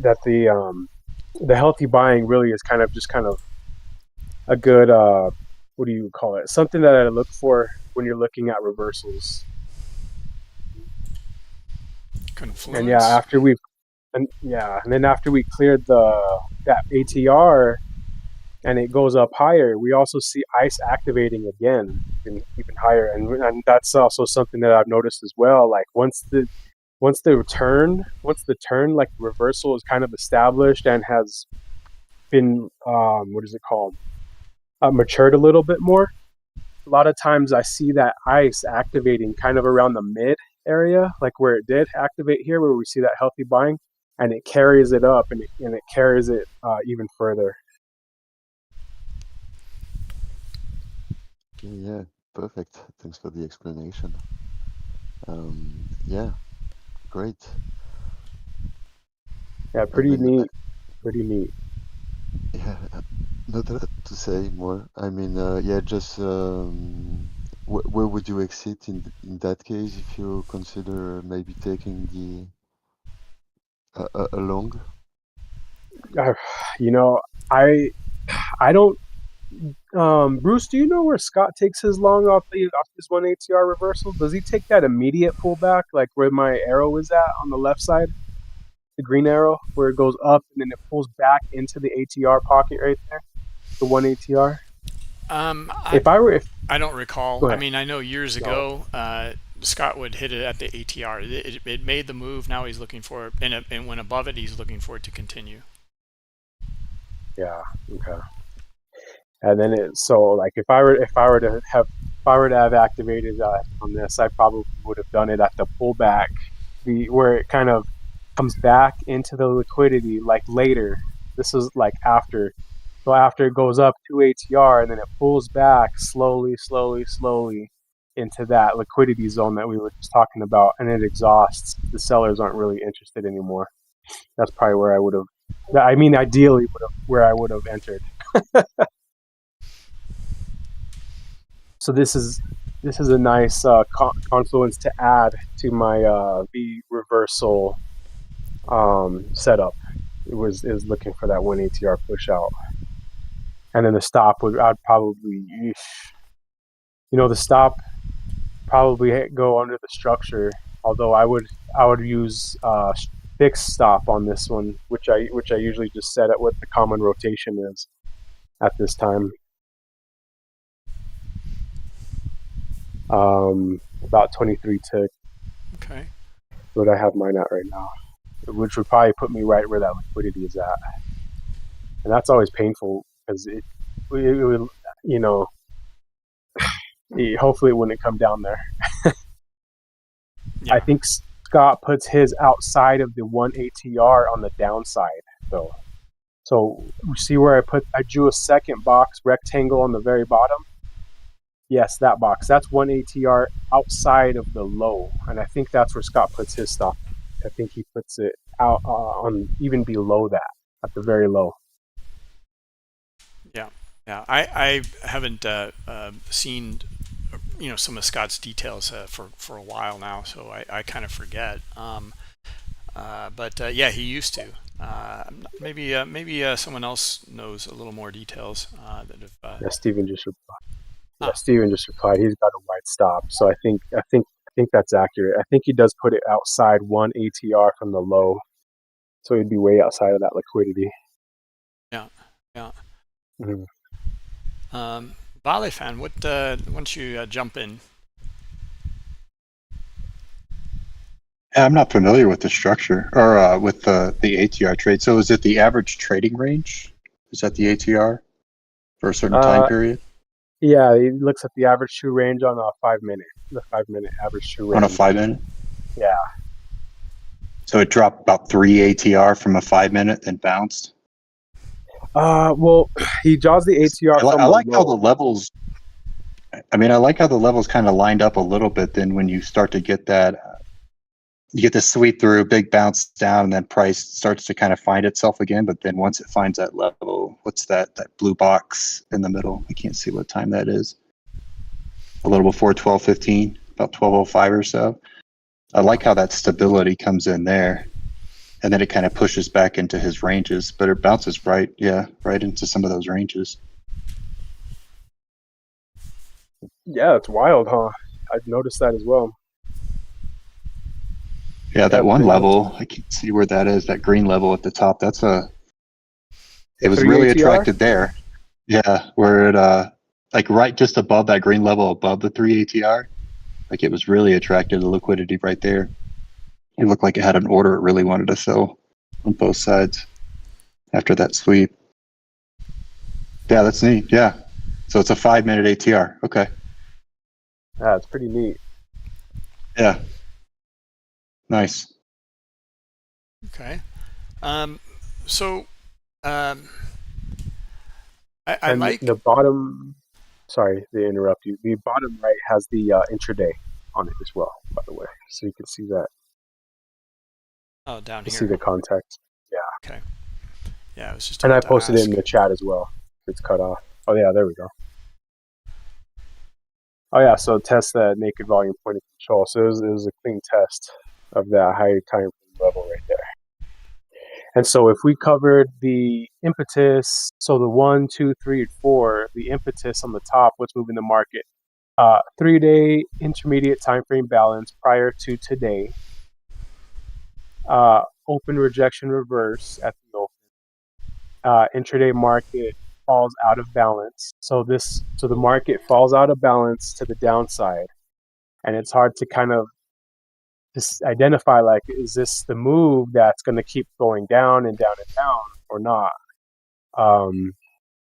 that the healthy buying really is kind of a good what do you call it? Something that I look for when you're looking at reversals. Confluence. And then after we cleared that ATR and it goes up higher, we also see ICE activating again even higher, and that's also something that I've noticed as well. Like once the turn like reversal is kind of established and has been what is it called? matured a little bit more. A lot of times I see that ice activating kind of around the mid area, like where it did activate here, where we see that healthy buying, and it carries it up and it carries it even further. Yeah, perfect. Thanks for the explanation. Yeah, great. Yeah, pretty And neat. Pretty neat. yeah, not a lot to say more. I mean, yeah, just where would you exit in that case if you consider maybe taking the a long? You know, I don't. Bruce, do you know where Scott takes his long off this one ATR reversal? Does he take that immediate pullback, like where my arrow is at on the left side, the green arrow, where it goes up and then it pulls back into the ATR pocket right there, the one ATR? I don't recall. Go I ahead. mean, I know years ago, Scott would hit it at the ATR. It made the move. Now he's looking for it, and when above it, he's looking for it to continue. Yeah. Okay. And then if I were to have activated on this, I probably would have done it at the pullback, where it kind of comes back into the liquidity like later. This is like after. So after it goes up to ATR and then it pulls back slowly into that liquidity zone that we were just talking about, and it exhausts. The sellers aren't really interested anymore. That's probably where I would have. I mean, ideally, where I would have entered. So this is a nice confluence to add to my V reversal setup. It was looking for that one ATR push out, and then the stop I'd probably, the stop probably go under the structure. Although I would use fixed stop on this one, which I usually just set at what the common rotation is at this time. About 23 tick. Okay. What I have mine at right now, which would probably put me right where that liquidity is at, and that's always painful because it hopefully it wouldn't come down there. Yeah. I think Scott puts his outside of the one ATR on the downside though. So you see where I drew a second box rectangle on the very bottom. Yes, that box. That's one ATR outside of the low, and I think that's where Scott puts his stop. I think he puts it out on even below that, at the very low. Yeah. I haven't seen some of Scott's details for a while now, so I kind of forget. But yeah, he used to. Maybe someone else knows a little more details that have. Yeah, Steven just replied. Yeah, Steven just replied. He's got a wide stop, so I think that's accurate. I think he does put it outside one ATR from the low, so he'd be way outside of that liquidity. Yeah. Mm-hmm. Balefan, what? Why don't you jump in? I'm not familiar with the structure or with the ATR trade. So is it the average trading range? Is that the ATR for a certain time period? Yeah, he looks at the average true range on a 5 minute. The 5 minute average true range. On a 5 minute? Yeah. So it dropped about 3 ATR from a 5 minute, then bounced. Well, he draws the ATR. I like how the levels. I mean, I like how the levels kind of lined up a little bit. Then when you start to get that, you get the sweep through, big bounce down, and then price starts to kind of find itself again. But then once it finds that level, what's that blue box in the middle? I can't see what time that is. A little before 12:15, about 12:05 or so. I like how that stability comes in there, and then it kind of pushes back into his ranges, but it bounces right into some of those ranges. Yeah, it's wild, huh? I've noticed that as well. Yeah, that one level, I can't see where that is, that green level at the top. It was really attracted there. Yeah, where it, like right just above that green level, above the 3 ATR, like it was really attracted to liquidity right there. It looked like it had an order it really wanted to fill on both sides after that sweep. Yeah, that's neat. Yeah. So it's a 5-minute ATR. Okay. Yeah, it's pretty neat. Yeah. Nice. Okay. So I And like. the bottom, sorry to interrupt you. The bottom right has the intraday on it as well, by the way, so you can see that. Oh, down You here. see the context. Okay. Yeah, I was just And I about to posted it ask. in the chat as well. It's cut off. Oh yeah, there we go. Oh yeah, so test that naked volume point of control. So it was a clean test of that high time level right there. And so if we covered the impetus, so the 1, 2, 3, and 4, the impetus on the top, what's moving the market? 3-day intermediate time frame balance prior to today. Open rejection reverse at the open. Intraday market falls out of balance. So the market falls out of balance to the downside, and it's hard to kind of just identify, like, is this the move that's going to keep going down and down and down or not?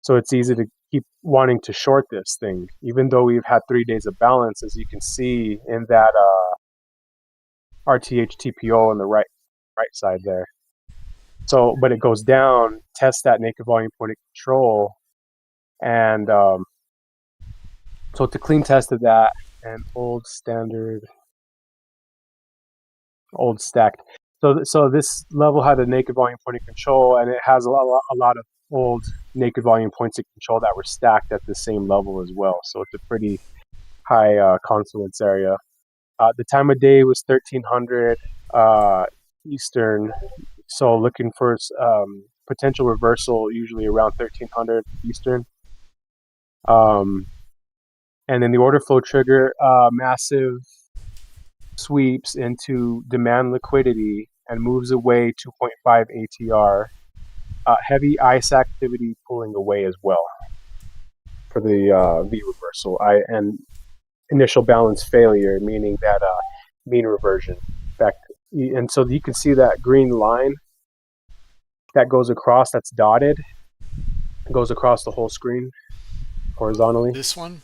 So it's easy to keep wanting to short this thing, even though we've had 3 days of balance, as you can see in that RTH TPO on the right side there. So, but it goes down, test that naked volume point of control, and so it's a clean test of that, and old stacked. So this level had a naked volume point of control, and it has a lot of old naked volume points of control that were stacked at the same level as well. So it's a pretty high confluence area. The time of day was 1300 Eastern. So looking for potential reversal, usually around 1300 Eastern. And then the order flow trigger, massive sweeps into demand liquidity and moves away 2.5 ATR. Heavy ICE activity pulling away as well for the V reversal. And initial balance failure, meaning that mean reversion effect. And so you can see that green line that goes across, that's dotted, goes across the whole screen horizontally. This one?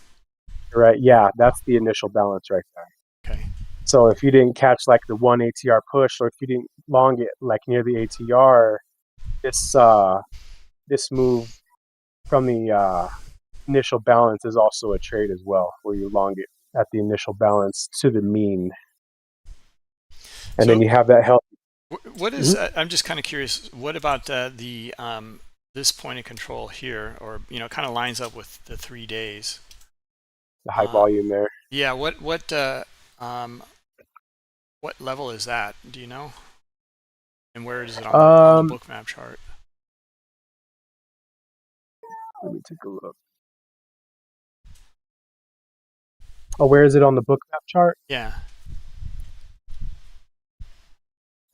Right, yeah, that's the initial balance right there. Okay. So if you didn't catch like the 1 ATR push, or if you didn't long it like near the ATR, this move from the initial balance is also a trade as well, where you long it at the initial balance to the mean, and then you have that health. What is? I'm just kind of curious. What about the this point of control here, or kind of lines up with the 3 days? The high volume there. Yeah. What level is that? Do you know? And where is it on the Bookmap chart? Let me take a look. Oh, where is it on the Bookmap chart? Yeah.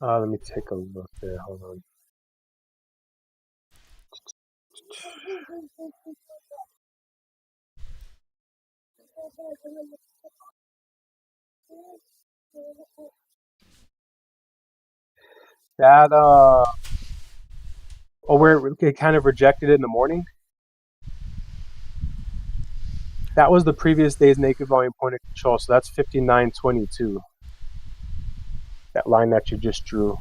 Let me take a look there. Hold on. That where it kind of rejected it in the morning. That was the previous day's naked volume point of control. So that's 59.22. That line that you just drew.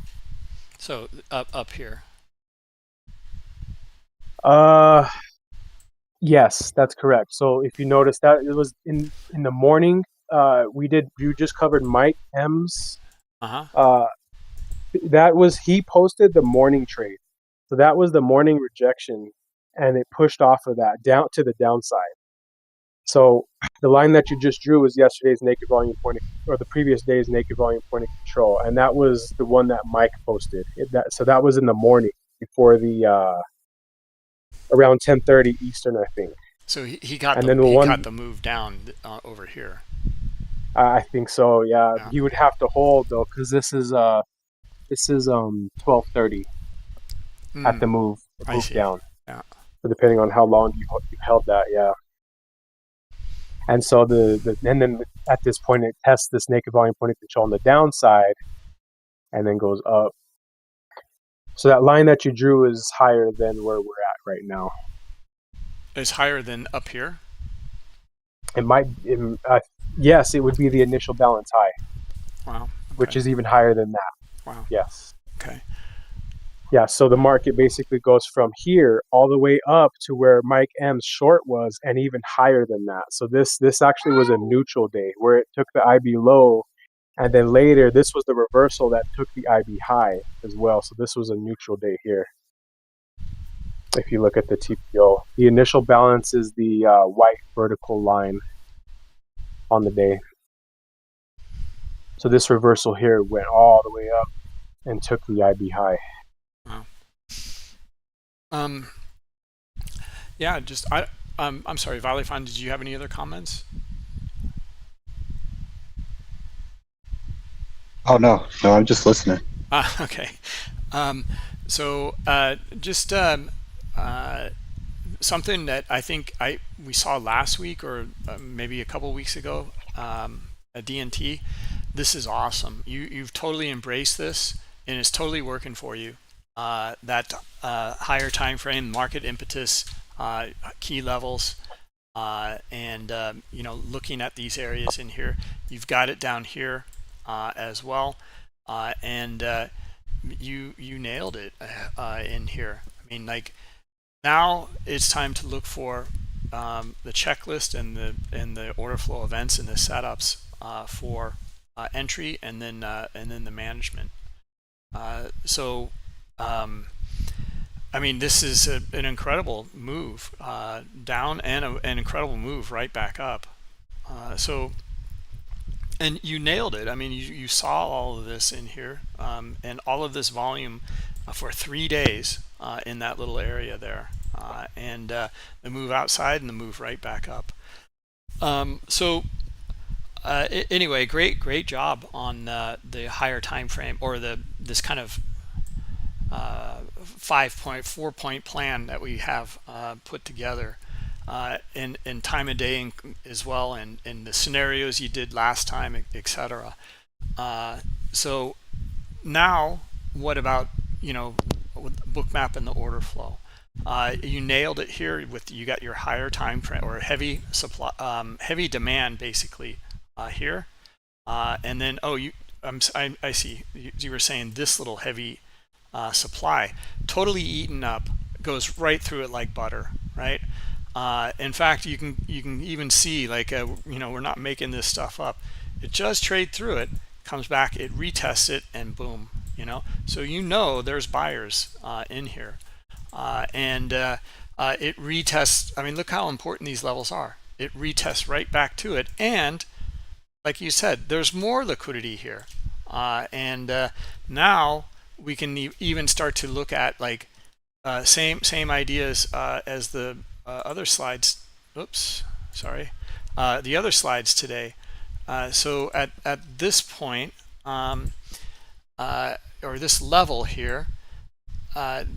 So up here. Yes, that's correct. So if you notice that it was in the morning, you just covered Mike M's. That was, he posted the morning trade. So that was the morning rejection, and it pushed off of that down to the downside. So the line that you just drew was yesterday's naked volume point, or the previous day's naked volume point of control, and that was the one that Mike posted. So that was in the morning before the around 10:30 Eastern, I think. So he got the move down over here. I think so. Yeah. He would have to hold though, because this is 12:30 at the move down. Yeah. So depending on how long you held that, yeah. And so and then at this point it tests this naked volume point of control on the downside, and then goes up. So that line that you drew is higher than where we're at right now. It's higher than up here? It might, yes, it would be the initial balance high, Wow. which Okay. is even higher than that. Wow. Yes. Okay. Yeah, so the market basically goes from here all the way up to where Mike M's short was, and even higher than that. So this actually was a neutral day where it took the IB low, and then later this was the reversal that took the IB high as well. So this was a neutral day here. If you look at the TPO, the initial balance is the white vertical line on the day. So this reversal here went all the way up and took the IB high. Wow. Yeah, I'm sorry, Valifan, did you have any other comments? Oh no, I'm just listening. Okay. So just something that I think we saw last week or maybe a couple weeks ago at DNT. This is awesome. You've totally embraced this, and it's totally working for you. That higher time frame, market impetus, key levels, and looking at these areas in here. You've got it down here as well, and you nailed it in here. I mean, like, now it's time to look for the checklist and the order flow events and the setups for entry, and then the management. I mean, this is an incredible move down, and an incredible move right back up. And you nailed it. I mean, you saw all of this in here, and all of this volume for 3 days in that little area there, and the move outside and the move right back up. Anyway, great job on the higher time frame, or this kind of 4-point plan that we have put together, in time of day as well, and the scenarios you did last time, etc. So now, what about with Bookmap and the order flow? You nailed it here with, you got your higher time frame, or heavy supply, heavy demand basically here, and then I see you were saying this little heavy supply totally eaten up, goes right through it like butter, right? In fact, you can even see, like, we're not making this stuff up. It just trade through it, comes back, it retests it, and boom, so there's buyers in here, and it retests. I mean, look how important these levels are. It retests right back to it, and like you said, there's more liquidity here, and now we can even start to look at, like, same ideas as the other slides. Oops, sorry. The other slides today. So at this point, or this level here,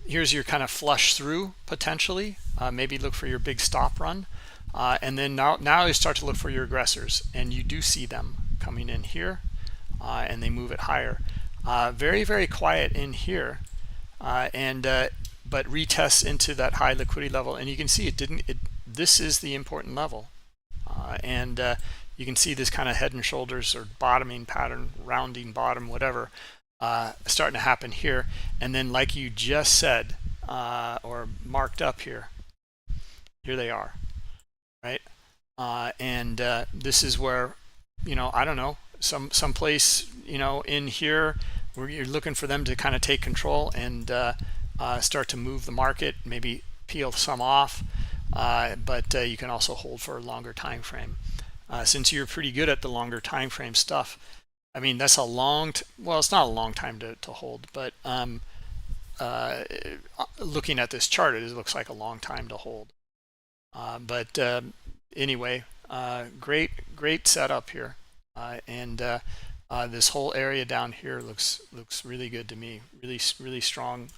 here's your kind of flush through potentially. Maybe look for your big stop run, and then now you start to look for your aggressors, and you do see them coming in here, and they move it higher. Very, very quiet in here, but retests into that high liquidity level, and you can see this is the important level, and you can see this kind of head and shoulders or bottoming pattern, rounding bottom, whatever, starting to happen here. And then, like you just said, or marked up here they are, right? And this is where, I don't know, some place, in here where you're looking for them to kind of take control and start to move the market, maybe peel some off, but you can also hold for a longer time frame. Since you're pretty good at the longer time frame stuff, I mean, that's a long, well, it's not a long time to hold, but looking at this chart, it looks like a long time to hold. But anyway, great setup here, and this whole area down here looks really good to me. Really strong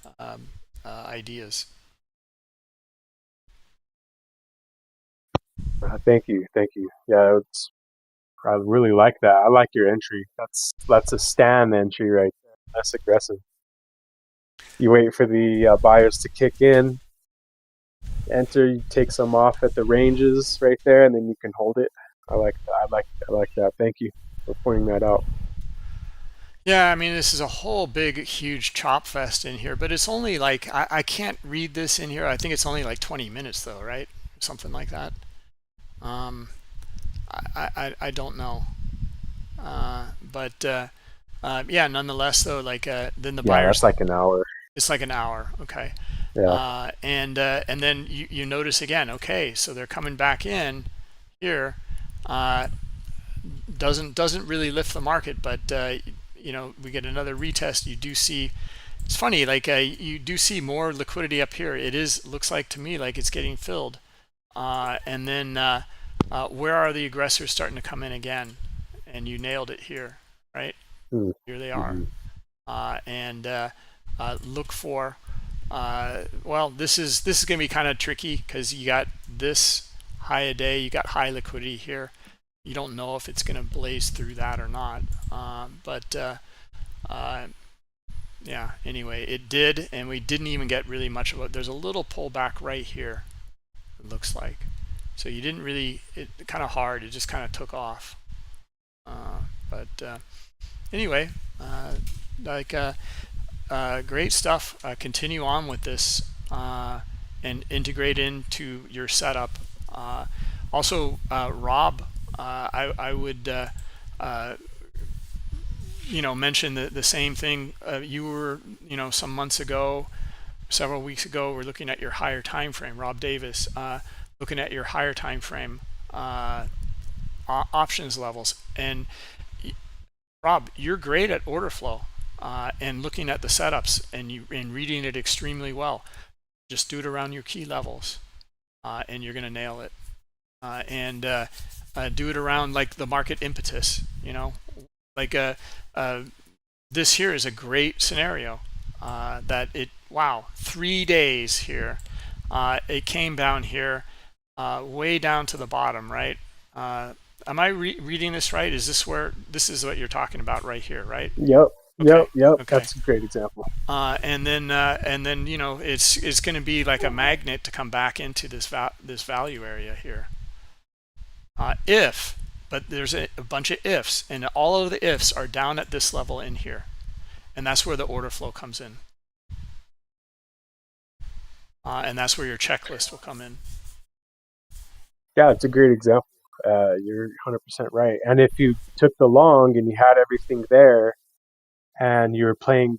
ideas. Thank you. Yeah, I really like that. I like your entry. That's a stand entry right there. That's aggressive. You wait for the buyers to kick in, enter, you take some off at the ranges right there, and then you can hold it. I like that. I like that. Thank you for pointing that out. Yeah, I mean, this is a whole big, huge chop fest in here, but it's only like, I can't read this in here. I think it's only like 20 minutes though, right? Something like that. I don't know. But yeah, nonetheless though, like then the Yeah, buyers, that's like an hour. it's like an hour. Okay. Yeah. And then you notice again, okay, so they're coming back in here. Doesn't really lift the market, but you know, we get another retest. You do see, it's funny, like you do see more liquidity up here. It looks like to me like it's getting filled, and then where are the aggressors starting to come in again? And you nailed it here, right? Here they are. And look for, well, this is going to be kind of tricky because you got this high a day, you got high liquidity here. You don't know if it's going to blaze through that or not. Yeah, anyway, it did, and we didn't even get really much of it. There's a little pullback right here, it looks like. So you didn't really, it kind of hard, it just kind of took off. Anyway, great stuff. Continue on with this and integrate into your setup. Also, Rob, I would you know, mention the same thing. You were, you know, some months ago, several weeks ago, we're looking at your higher time frame. Rob Davis, looking at your higher time frame options levels. And Rob, you're great at order flow and looking at the setups and reading it extremely well. Just do it around your key levels, and you're going to nail it. And do it around like the market impetus. You know, like this here is a great scenario that it, wow, 3 days here. It came down here, way down to the bottom, right? Am I reading this right? Is this is what you're talking about right here, right? Yep. Okay. Yep. Okay. That's a great example. And then you know, it's going to be like a magnet to come back into this value area here. But there's a bunch of ifs, and all of the ifs are down at this level in here, and that's where the order flow comes in, and that's where your checklist will come in. Yeah, it's a great example. You're 100% right. And if you took the long and you had everything there, and you were trying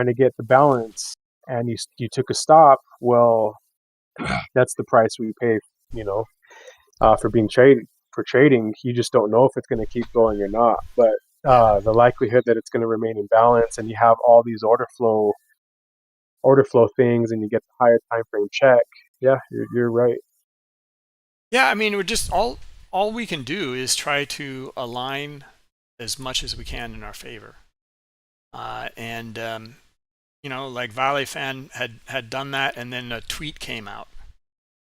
to get the balance, and you took a stop, well, that's the price we pay, you know, for trading. You just don't know if it's going to keep going or not. But the likelihood that it's going to remain in balance, and you have all these order flow things, and you get the higher time frame check. Yeah, you're right. Yeah, I mean, we're just all we can do is try to align as much as we can in our favor. You know, like Valley Fan had done that, and then a tweet came out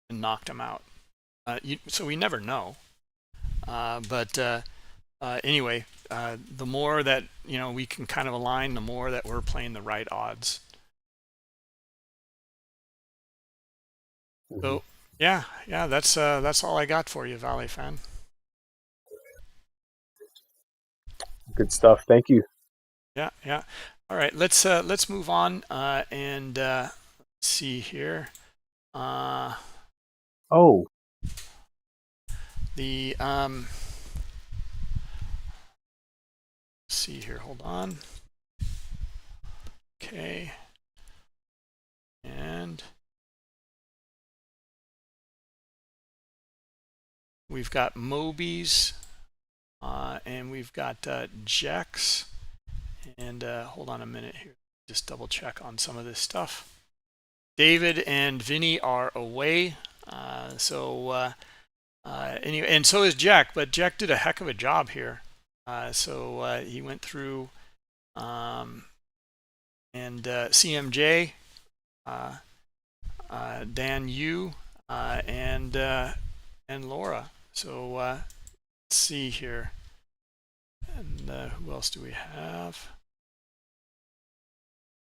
and knocked him out. So we never know. Anyway, the more that, you know, we can kind of align, the more that we're playing the right odds. So yeah, that's all I got for you, Valley Fan. Good stuff. Thank you. Yeah. All right, let's move on and see here. Oh, the see here, hold on. Okay, and we've got Mobies, and we've got Jex, and hold on a minute here, just double check on some of this stuff. David and Vinny are away, anyway, and so is Jack, but Jack did a heck of a job here. So he went through and CMJ, Dan Yu, and Laura. So let's see here, and who else do we have?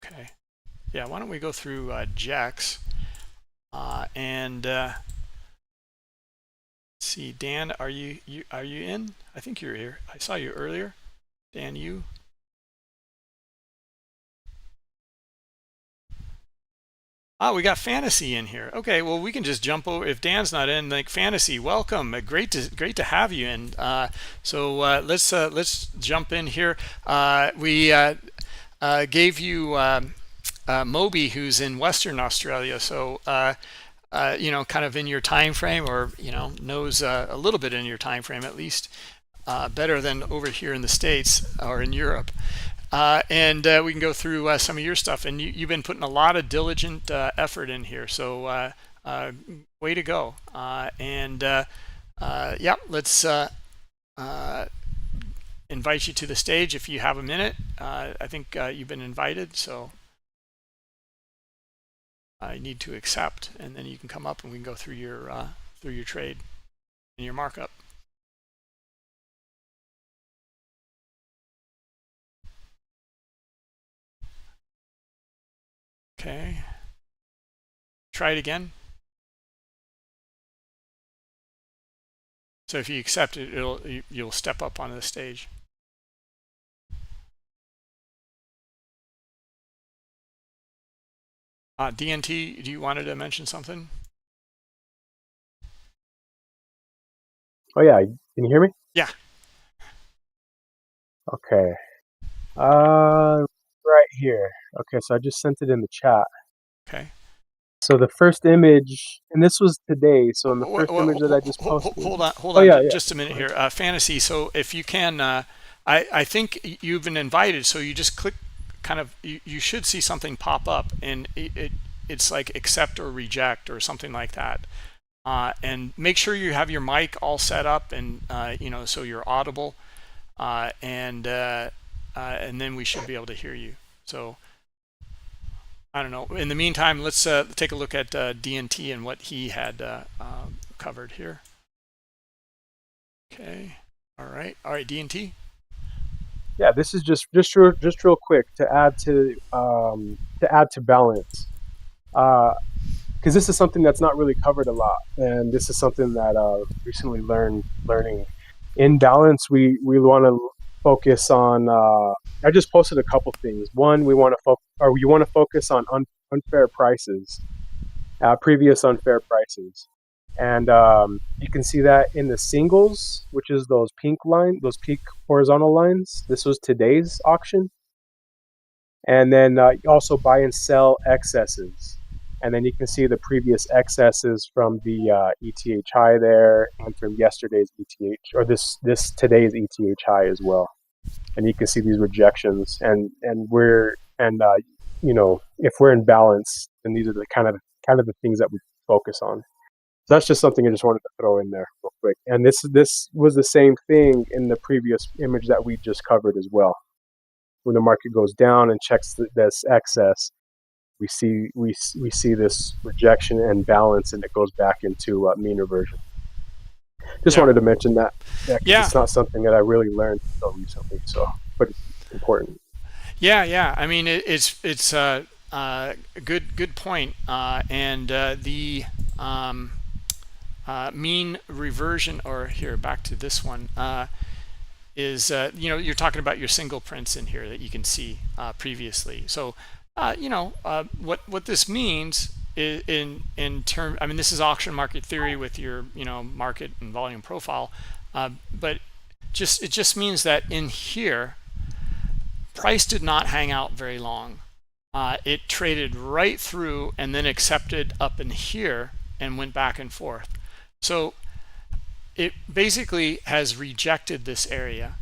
Okay, yeah, why don't we go through Jack's and let's see, Dan, are you in? I think you're here. I saw you earlier. Dan, you. Oh, we got Fantasy in here. Okay, well, we can just jump over. If Dan's not in, like, Fantasy, welcome. Great to have you in. So let's jump in here. We gave you Moby, who's in Western Australia. So kind of in your time frame, or knows a little bit in your time frame at least, better than over here in the States or in Europe. And we can go through some of your stuff, and you've been putting a lot of diligent effort in here, so way to go. Yeah, let's invite you to the stage if you have a minute. I think you've been invited, so I need to accept, and then you can come up and we can go through your trade and your markup. Okay, try it again. So if you accept it, you'll step up onto the stage. DNT, do you wanted to mention something? Oh yeah, can you hear me? Yeah. Okay. Right here. Okay, so I just sent it in the chat. Okay. So the first image, and this was today. So in the first image that I just posted. Hold on, yeah, just a minute here. Fantasy. So if you can, I think you've been invited. So you just click. Kind of, you should see something pop up, and it's like accept or reject or something like that. And make sure you have your mic all set up, and so you're audible, and then we should be able to hear you. So I don't know. In the meantime, let's take a look at DNT and what he had covered here. Okay. All right, DNT. Yeah, this is just real quick to add to balance, because this is something that's not really covered a lot, and this is something that recently learning. In balance, we want to focus on. I just posted a couple things. One, you want to focus on unfair prices, previous unfair prices, and you can see that in the singles, which is those pink horizontal lines. This was today's auction, and then also buy and sell excesses, and then you can see the previous excesses from the ETH high there, and from yesterday's ETH, or today's ETH high as well. And you can see these rejections, and if we're in balance, then these are the kind of the things that we focus on. So that's just something I just wanted to throw in there real quick. And this was the same thing in the previous image that we just covered as well. When the market goes down and checks this excess, we see this rejection and balance, and it goes back into mean reversion. Just wanted to mention that. Yeah, it's not something that I really learned until recently, but it's important. Yeah. I mean, it's a good point. And the mean reversion, or here, back to this one, is you're talking about your single prints in here that you can see previously. So what this means is in term, I mean, this is auction market theory with your market and volume profile, but it just means that in here price did not hang out very long. It traded right through and then accepted up in here and went back and forth. So it basically has rejected this area,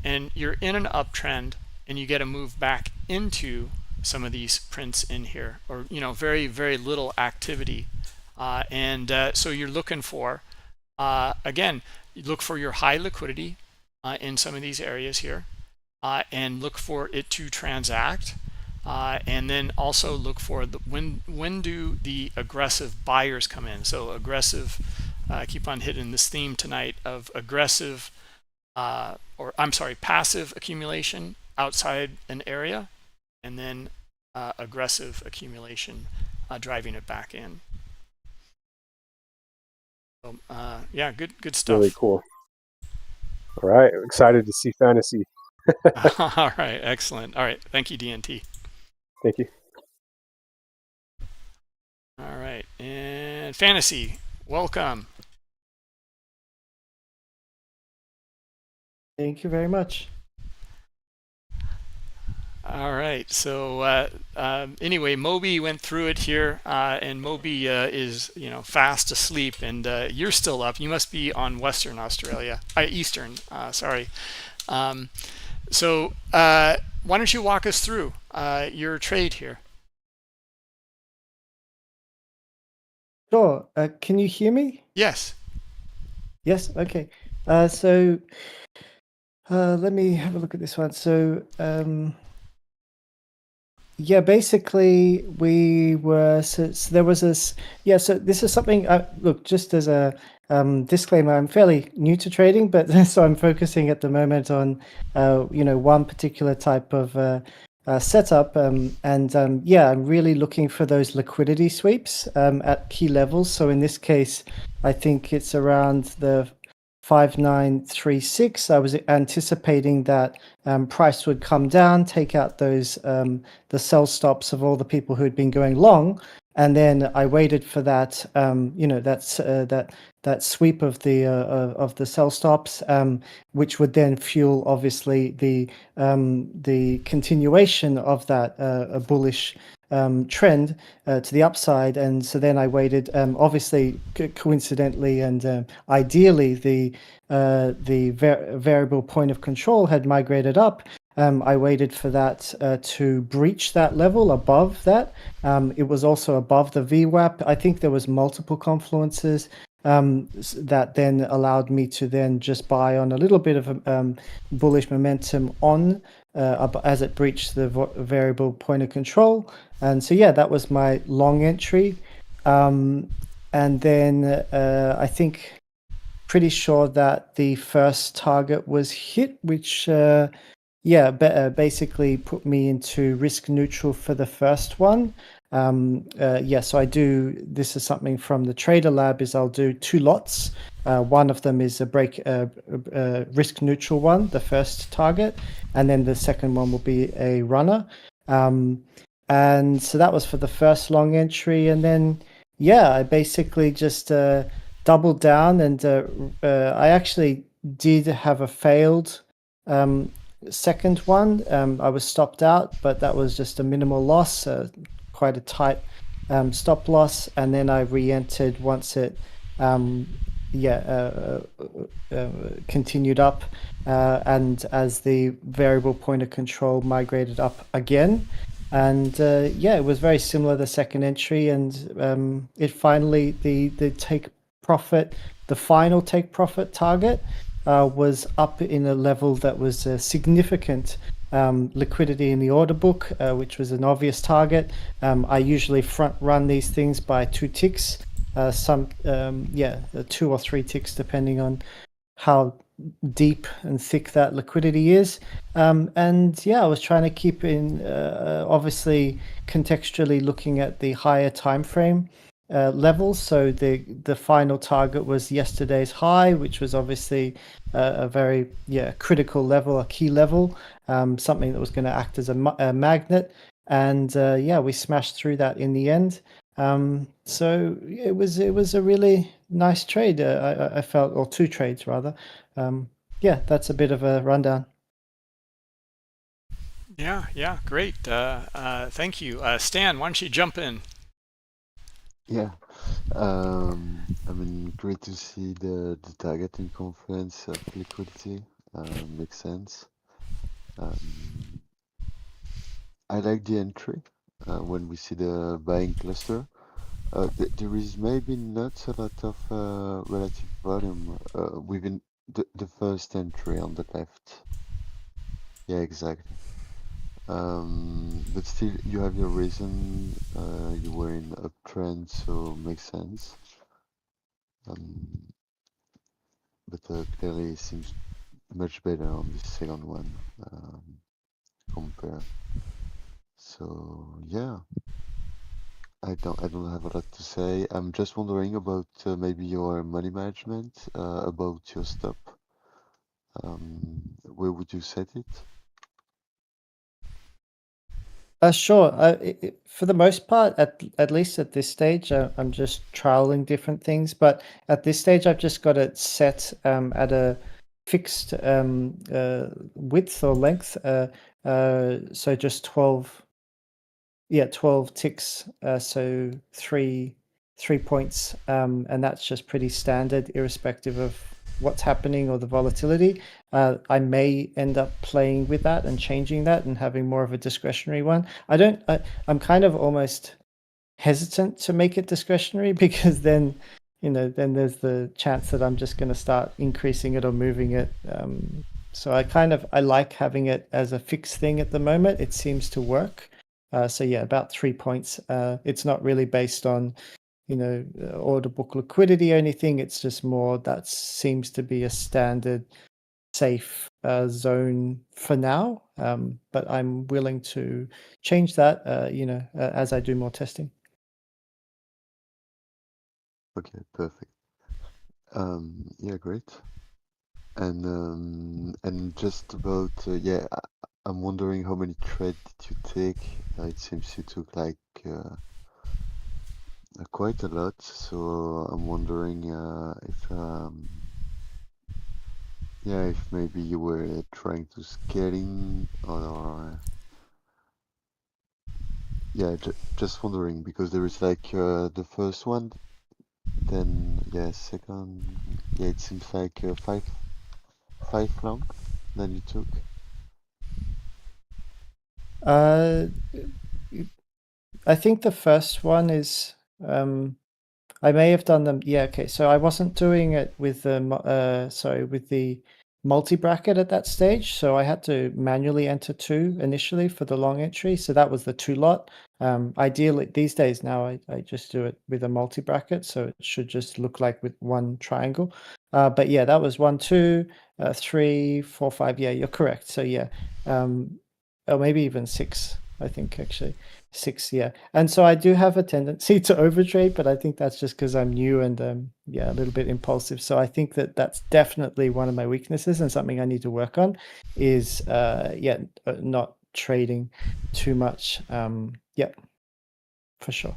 and you're in an uptrend, and you get a move back into some of these prints in here, or very, very little activity, so you're looking for again, you look for your high liquidity in some of these areas here, and look for it to transact, and then also look for when do the aggressive buyers come in. So aggressive, I keep on hitting this theme tonight of aggressive, passive accumulation outside an area, and then aggressive accumulation driving it back in. Yeah, good stuff. Really cool. All right, excited to see fantasy. All right, excellent. All right, thank you, DNT. Thank you. All right, and fantasy, welcome. Thank you very much. All right, so anyway, Moby went through it here, and Moby is fast asleep, and you're still up. You must be on Western Australia, Eastern. Sorry. So why don't you walk us through your trade here? Sure. Can you hear me? Yes. Yes. Okay. So let me have a look at this one. So yeah, basically we were so there was this. Yeah. So this is something. Look, just as a disclaimer, I'm fairly new to trading, but so I'm focusing at the moment on one particular type of setup, and yeah, I'm really looking for those liquidity sweeps at key levels. So in this case, I think it's around the 5936. I was anticipating that price would come down, take out those the sell stops of all the people who had been going long, and then I waited for that that sweep of the sell stops, which would then fuel obviously the continuation of that bullish trend to the upside. And so then I waited. Obviously, coincidentally and ideally, the variable point of control had migrated up. I waited for that to breach that level above that. It was also above the VWAP. I think there was multiple confluences that then allowed me to then just buy on a little bit of bullish momentum on as it breached the variable point of control. And so yeah, that was my long entry. And then I think pretty sure that the first target was hit, which basically put me into risk neutral for the first one. So I do. This is something from the Trader Lab. Is I'll do 2 lots. One of them is a risk neutral one, the first target, and then the second one will be a runner. And so that was for the first long entry, and then I basically just doubled down, and I actually did have a failed second one. I was stopped out, but that was just a minimal loss, quite a tight stop loss, and then I re-entered once it continued up, and as the variable point of control migrated up again. And it was very similar the second entry, and it finally the final take profit target was up in a level that was a significant liquidity in the order book, which was an obvious target. I usually front run these things by 2 ticks, 2 or 3 ticks depending on how deep and thick that liquidity is. I was trying to keep in obviously contextually looking at the higher time frame levels. So the final target was yesterday's high, which was obviously a very critical level, a key level, something that was going to act as a magnet. And we smashed through that in the end. So it was a really nice trade. I felt, or 2 trades rather. That's a bit of a rundown. Yeah, great. Thank you, Stan. Why don't you jump in? Yeah, great to see the targeting confluence of liquidity. Makes sense. I like the entry when we see the buying cluster. There is maybe not a lot of relative volume within the first entry on the left. Yeah, exactly. But still, you have your reason. You were in uptrend, so makes sense. But clearly, it seems much better on the second one compared. So yeah, I don't have a lot to say. I'm just wondering about maybe your money management, about your stop. Where would you set it? Sure. For the most part, at least at this stage, I'm just trialing different things. But at this stage, I've just got it set at a fixed width or length. So just 12. Yeah, 12 ticks. So three points, and that's just pretty standard, irrespective of what's happening or the volatility. I may end up playing with that and changing that and having more of a discretionary one. I'm kind of almost hesitant to make it discretionary because then, then there's the chance that I'm just going to start increasing it or moving it. So I like having it as a fixed thing at the moment. It seems to work. So yeah, about 3 points. It's not really based on, order book liquidity or anything. It's just more that seems to be a standard safe zone for now. But I'm willing to change that, as I do more testing. Okay, perfect. Yeah, great. And just about I'm wondering how many trades did you take? It seems you took like quite a lot, so I'm wondering if maybe you were trying to scaling or just wondering because there is like the first one, then second, it seems like five long, then you took. I think the first one is I may have done them. Yeah, okay. So I wasn't doing it with the with the multi-bracket at that stage. So I had to manually enter 2 initially for the long entry. So that was the 2 lot. Ideally these days now I just do it with a multi-bracket, so it should just look like with one triangle. But yeah, that was 1, 2, 3, 4, 5. Yeah, you're correct. So yeah, or maybe even 6, I think actually. 6, yeah. And so I do have a tendency to overtrade, but I think that's just because I'm new and a little bit impulsive. So I think that that's definitely one of my weaknesses and something I need to work on is not trading too much. For sure.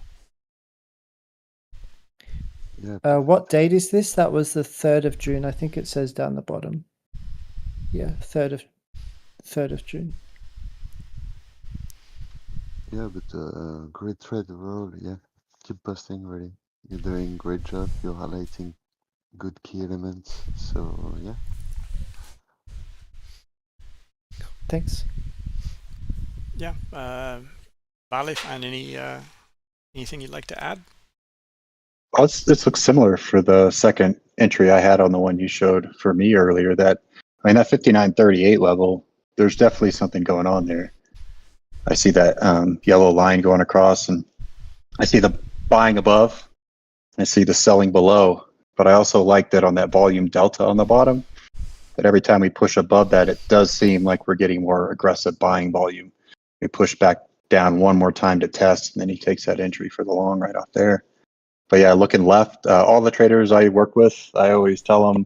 Yeah. What date is this? That was the 3rd of June. I think it says down the bottom. Yeah, 3rd of June. Yeah, but great trade overall. Yeah, keep posting, really. You're doing great job. You're highlighting good key elements. So yeah. Thanks. Yeah. Balif, and anything you'd like to add? Well, this looks similar for the second entry I had on the one you showed for me earlier. That 59.38 level, there's definitely something going on there. I see that yellow line going across, and I see the buying above. I see the selling below, but I also like that on that volume delta on the bottom, that every time we push above that, it does seem like we're getting more aggressive buying volume. We push back down one more time to test, and then he takes that entry for the long right off there. But yeah, looking left, all the traders I work with, I always tell them,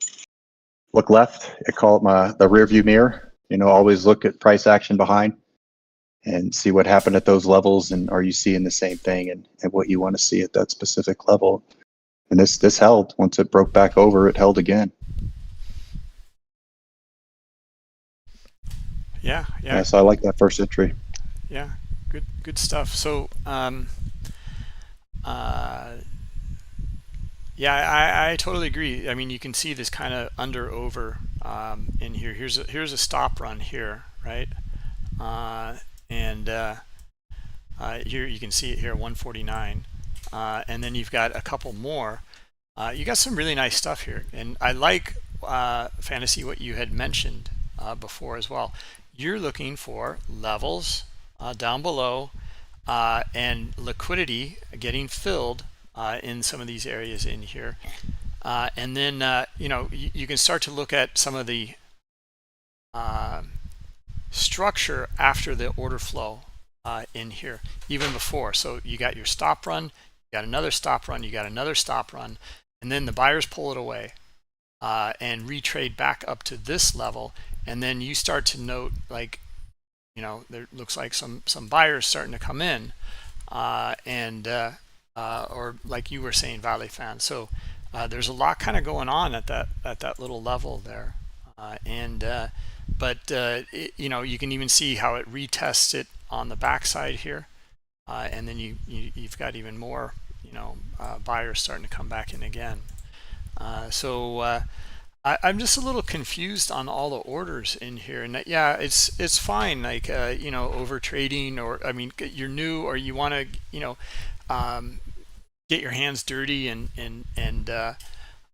look left. I call it the rear view mirror. Always look at price action behind and see what happened at those levels, and are you seeing the same thing and what you want to see at that specific level. And this held. Once it broke back over, it held again. Yeah. So I like that first entry. Yeah, good stuff. So I totally agree. I mean, you can see this kind of under over in here. Here's a stop run here, right? And here you can see it here, 149, and then you've got a couple more. You got some really nice stuff here, and I like Fantasy what you had mentioned before as well. You're looking for levels down below and liquidity getting filled in some of these areas in here, and then you can start to look at some of the structure after the order flow in here, even before. So you got your stop run, you got another stop run, you got another stop run, and then the buyers pull it away and retrade back up to this level, and then you start to note, like, you know, there looks like some buyers starting to come in, or like you were saying, Valley Fan. So there's a lot kind of going on at that little level there, you know, you can even see how it retests it on the backside here, and then you've got even more, you know, buyers starting to come back in again. I'm just a little confused on all the orders in here, and yeah, it's fine, like you know, over trading, or I mean, you're new or you want to, you know, get your hands dirty, and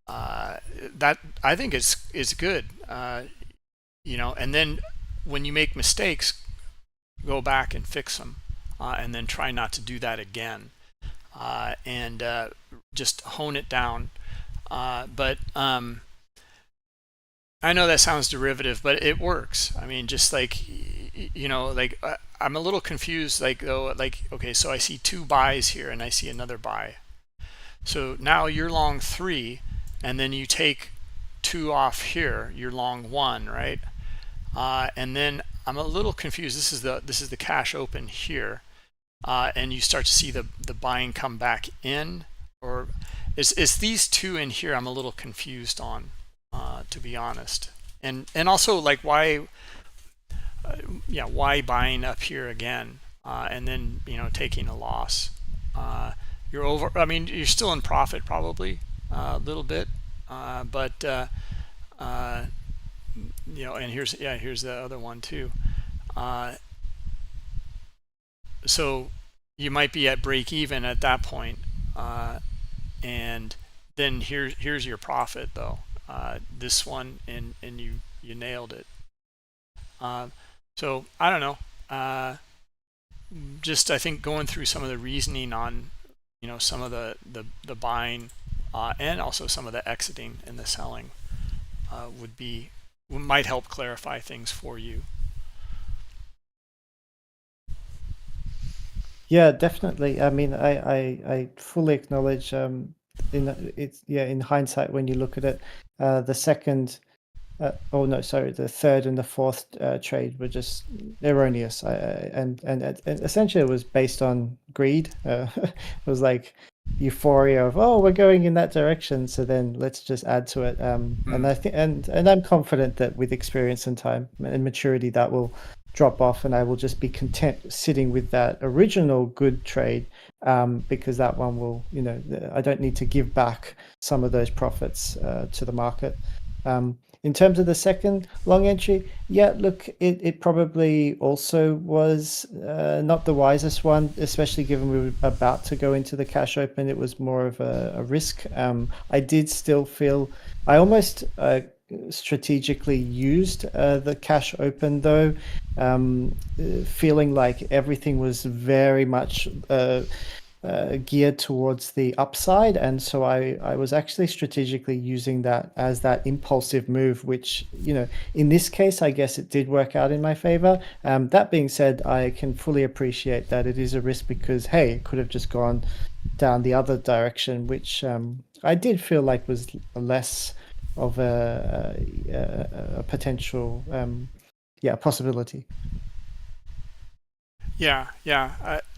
that I think is good, you know. And then when you make mistakes, go back and fix them, and then try not to do that again, and just hone it down. I know that sounds derivative, but it works. I mean, just like, you know, like I'm a little confused, like, though, like, okay, so I see 2 buys here and I see another buy. So now you're long 3, and then you take 2 off here, you're long 1, right? And then I'm a little confused. This is the cash open here, and you start to see the buying come back in, or it's these 2 in here I'm a little confused on, to be honest. And also, like, why buying up here again, and then, you know, taking a loss? You're over, I mean, you're still in profit probably a little bit, but you know, and here's the other one too. So you might be at break even at that point, and then here's your profit though, this one, and you nailed it. So I don't know, just I think going through some of the reasoning on, you know, some of the buying, and also some of the exiting and the selling, might help clarify things for you. Yeah, definitely. I mean, I fully acknowledge, in hindsight, when you look at it, the second, the third and the fourth trade were just erroneous. And essentially it was based on greed. It was like euphoria of, oh, we're going in that direction, so then let's just add to it. And I think, and I'm confident that with experience and time and maturity, that will drop off, and I will just be content sitting with that original good trade, because that one will, you know, I don't need to give back some of those profits to the market. In terms of the second long entry, yeah, look, it probably also was not the wisest one, especially given we were about to go into the cash open. It was more of a risk. I did still feel, I almost strategically used the cash open though, feeling like everything was very much geared towards the upside, and so I was actually strategically using that as that impulsive move, which, you know, in this case I guess it did work out in my favor. That being said, I can fully appreciate that it is a risk, because hey, it could have just gone down the other direction, which I did feel like was less of a potential possibility. Yeah.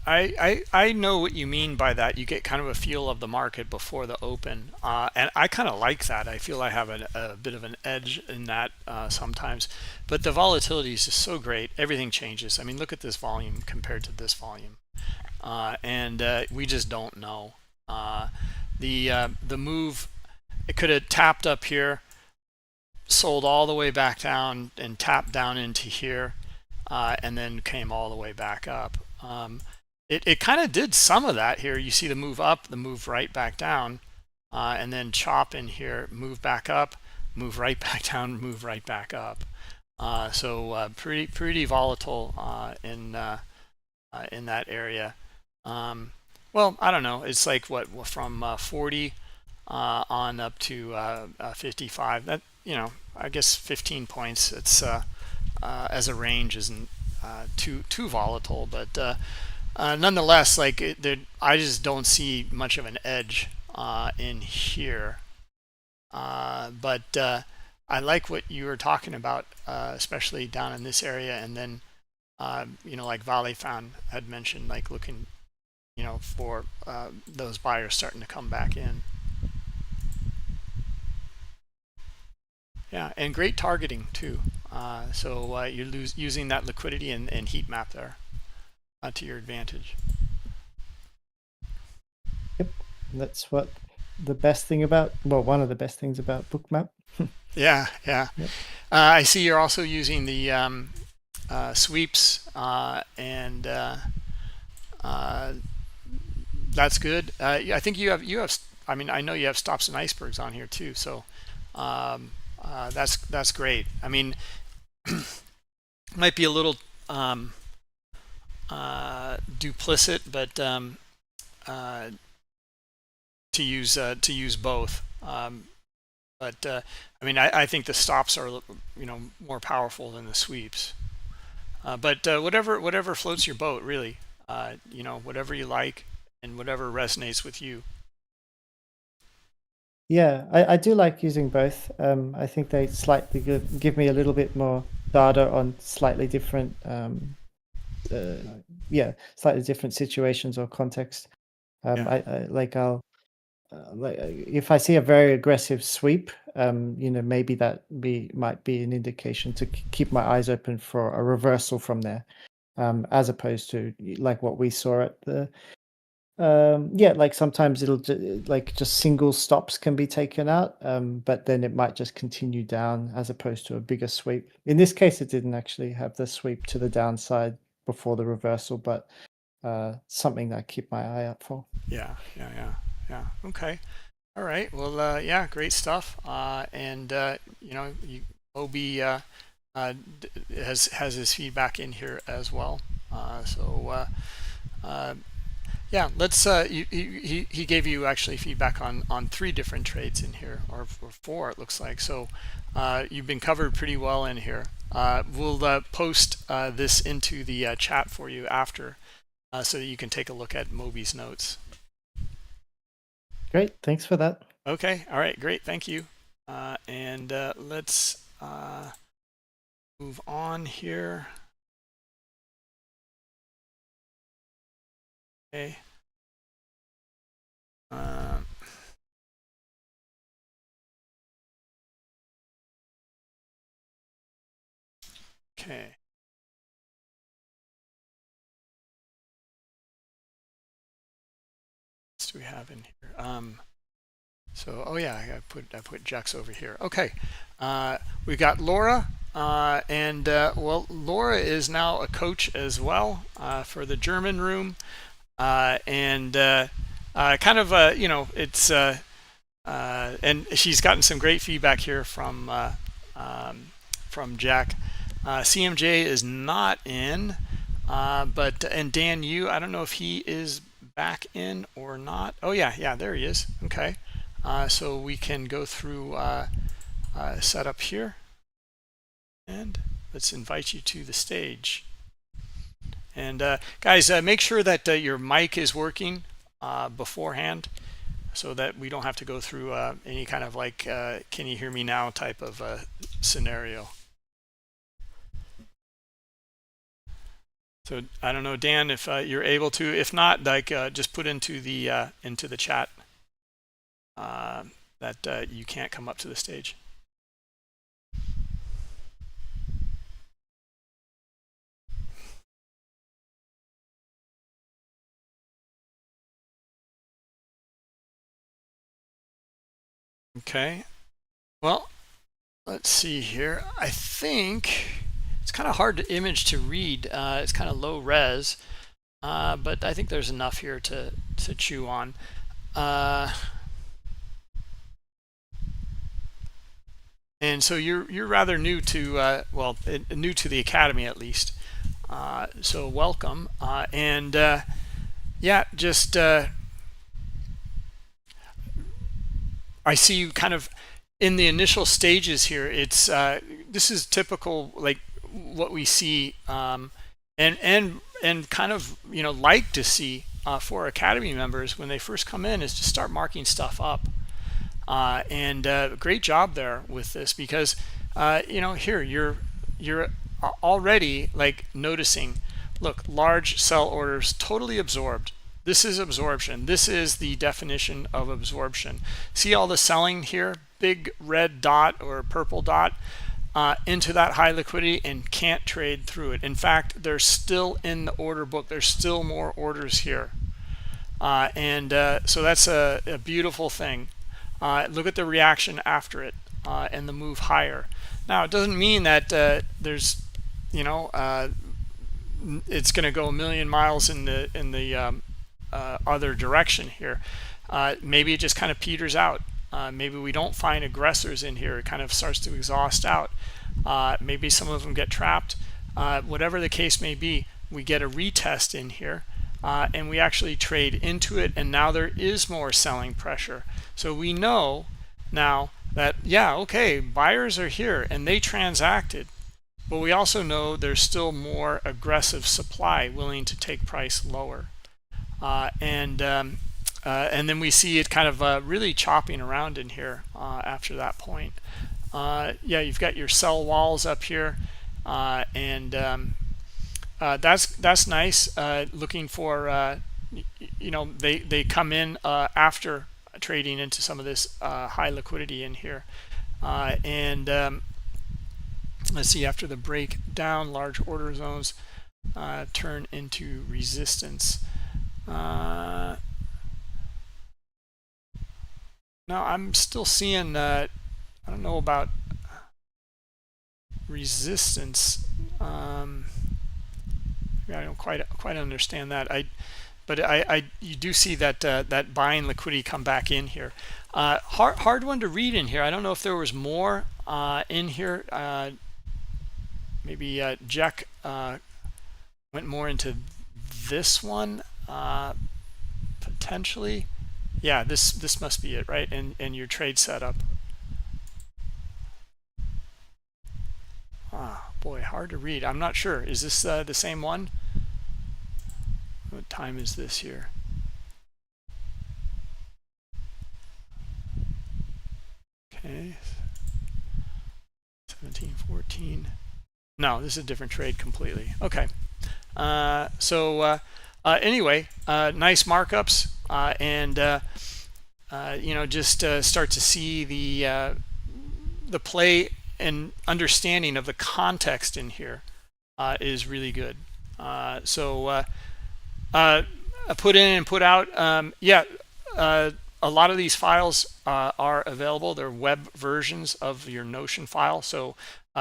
I know what you mean by that. You get kind of a feel of the market before the open, and I kind of like that. I feel I have a bit of an edge in that sometimes, but the volatility is just so great. Everything changes. I mean, look at this volume compared to this volume, and we just don't know. The move, it could have tapped up here, sold all the way back down, and tapped down into here, and then came all the way back up. It kind of did some of that here. You see the move up, the move right back down, and then chop in here, move back up, move right back down, move right back up. So pretty volatile in that area. Well, I don't know. It's like what, from 40 on up to 55. That, you know, I guess 15 points. It's as a range isn't too volatile, but nonetheless, like I just don't see much of an edge in here. But I like what you were talking about, especially down in this area, and then like Valley Fan had mentioned, like looking for those buyers starting to come back in. Yeah, and great targeting too. So you're using that liquidity and heat map there to your advantage. Yep, that's what the best thing about, well, one of the best things about Bookmap. Yeah. Yep. I see you're also using the sweeps, and that's good. I think you have. I mean, I know you have stops and icebergs on here too. So that's great. I mean, might be a little duplicit, but to use both. But I mean, I think the stops are more powerful than the sweeps. But whatever floats your boat, really. Whatever you like and whatever resonates with you. Yeah, I do like using both. I think they slightly give me a little bit more data on slightly different, slightly different situations or context. I'll like if I see a very aggressive sweep, maybe that might be an indication to keep my eyes open for a reversal from there, as opposed to like what we saw at the. Like sometimes it'll just single stops can be taken out, but then it might just continue down as opposed to a bigger sweep. In this case, it didn't actually have the sweep to the downside before the reversal, but something that I keep my eye out for. Yeah. Okay. All right. Well, yeah, great stuff. And Obi has his feedback in here as well. Yeah, let's. He gave you actually feedback on 3 different trades in here, or 4 it looks like. So you've been covered pretty well in here. We'll post this into the chat for you after, so that you can take a look at Moby's notes. Great, thanks for that. Okay, all right, great, thank you. And let's move on here. Okay. Okay. What do we have in here? So, oh yeah, I put Jax over here. Okay, we got Laura, and well, Laura is now a coach as well for the German room, and kind of it's and she's gotten some great feedback here from Jack. CMJ is not in, and Dan Yu, I don't know if he is back in or not. Oh yeah, there he is. Okay. So we can go through setup here, and let's invite you to the stage. And guys, make sure that your mic is working beforehand, so that we don't have to go through any kind of like can you hear me now type of scenario. So I don't know, Dan, if you're able to. If not, like just put into the chat that you can't come up to the stage. Okay, well, let's see here. I think it's kind of hard to image to read. It's kind of low res, but I think there's enough here to chew on. And so you're rather new to new to the Academy at least. So welcome, and yeah, just I see you kind of in the initial stages here. It's this is typical, like what we see and kind of like to see for Academy members when they first come in is to start marking stuff up. And great job there with this, because here you're already like noticing, look, large sell orders totally absorbed. This is absorption. This is the definition of absorption. See all the selling here, big red dot or purple dot into that high liquidity, and can't trade through it. In fact, they're still in the order book. There's still more orders here. So that's a beautiful thing. Look at the reaction after it and the move higher. Now, it doesn't mean that there's, it's going to go a million miles in the other direction here. Maybe it just kind of peters out. Maybe we don't find aggressors in here. It kind of starts to exhaust out. Maybe some of them get trapped. Whatever the case may be, we get a retest in here. And we actually trade into it, and now there is more selling pressure. So we know now that, okay, buyers are here and they transacted, but we also know there's still more aggressive supply willing to take price lower. And then we see it kind of really chopping around in here after that point. You've got your sell walls up here, and that's nice. Looking for they come in after trading into some of this high liquidity in here, and let's see, after the breakdown, large order zones turn into resistance. Now I'm still seeing I don't know about resistance. I don't quite understand that. But you do see that that buying liquidity come back in here. Hard one to read in here. I don't know if there was more in here. Maybe Jack went more into this one potentially. Yeah, this must be it, right? And your trade setup. Boy, hard to read. I'm not sure. Is this the same one? What time is this here? Okay, 17:14. No, this is a different trade completely. Okay. Anyway, nice markups, and just start to see the play and understanding of the context in here is really good. Put in and put out. A lot of these files are available. They're web versions of your Notion file, so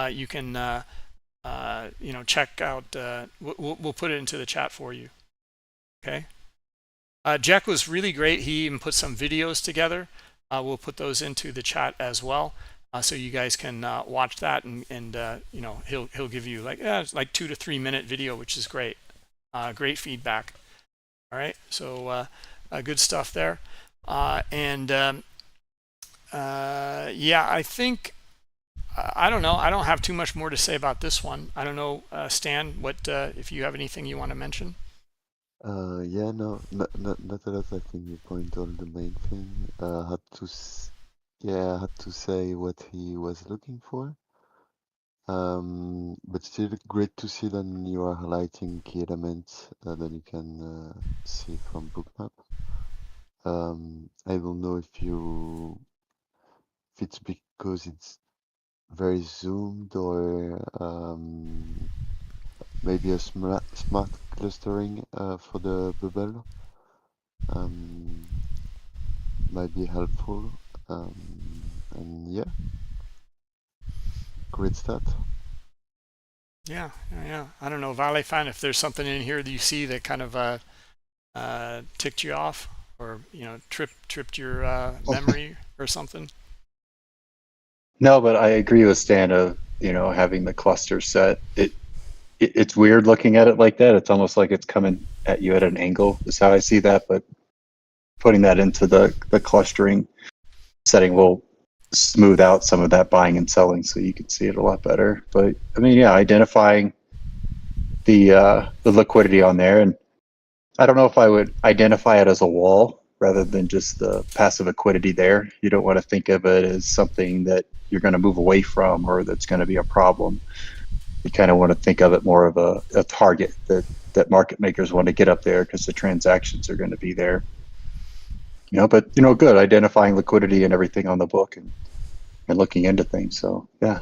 you can check out. We'll put it into the chat for you. Okay. Jack was really great. He even put some videos together. We'll put those into the chat as well, so you guys can watch that, and he'll give you like 2 to 3 minute video, which is great. Great feedback. All right, so good stuff there. I think I don't know. I don't have too much more to say about this one. I don't know, Stan, what if you have anything you want to mention? No, not a lot. I think you point all the main thing. I had to say what he was looking for. But still great to see that you are highlighting key elements that you can see from Bookmap. I don't know if it's because it's very zoomed, or maybe a smart clustering for the bubble might be helpful. And yeah, great stat. Yeah. I don't know, Vale, fan, if there's something in here that you see that kind of ticked you off, or tripped your memory or something. No, but I agree with Stan of having the cluster set. It's weird looking at it like that. It's almost like it's coming at you at an angle is how I see that, but putting that into the clustering setting will smooth out some of that buying and selling, so you can see it a lot better. But I mean, yeah, identifying the liquidity on there, and I don't know if I would identify it as a wall rather than just the passive liquidity there. You don't want to think of it as something that you're going to move away from or that's going to be a problem. You kind of want to think of it more of a target that market makers want to get up there because the transactions are going to be there. But good identifying liquidity and everything on the book and looking into things. So yeah,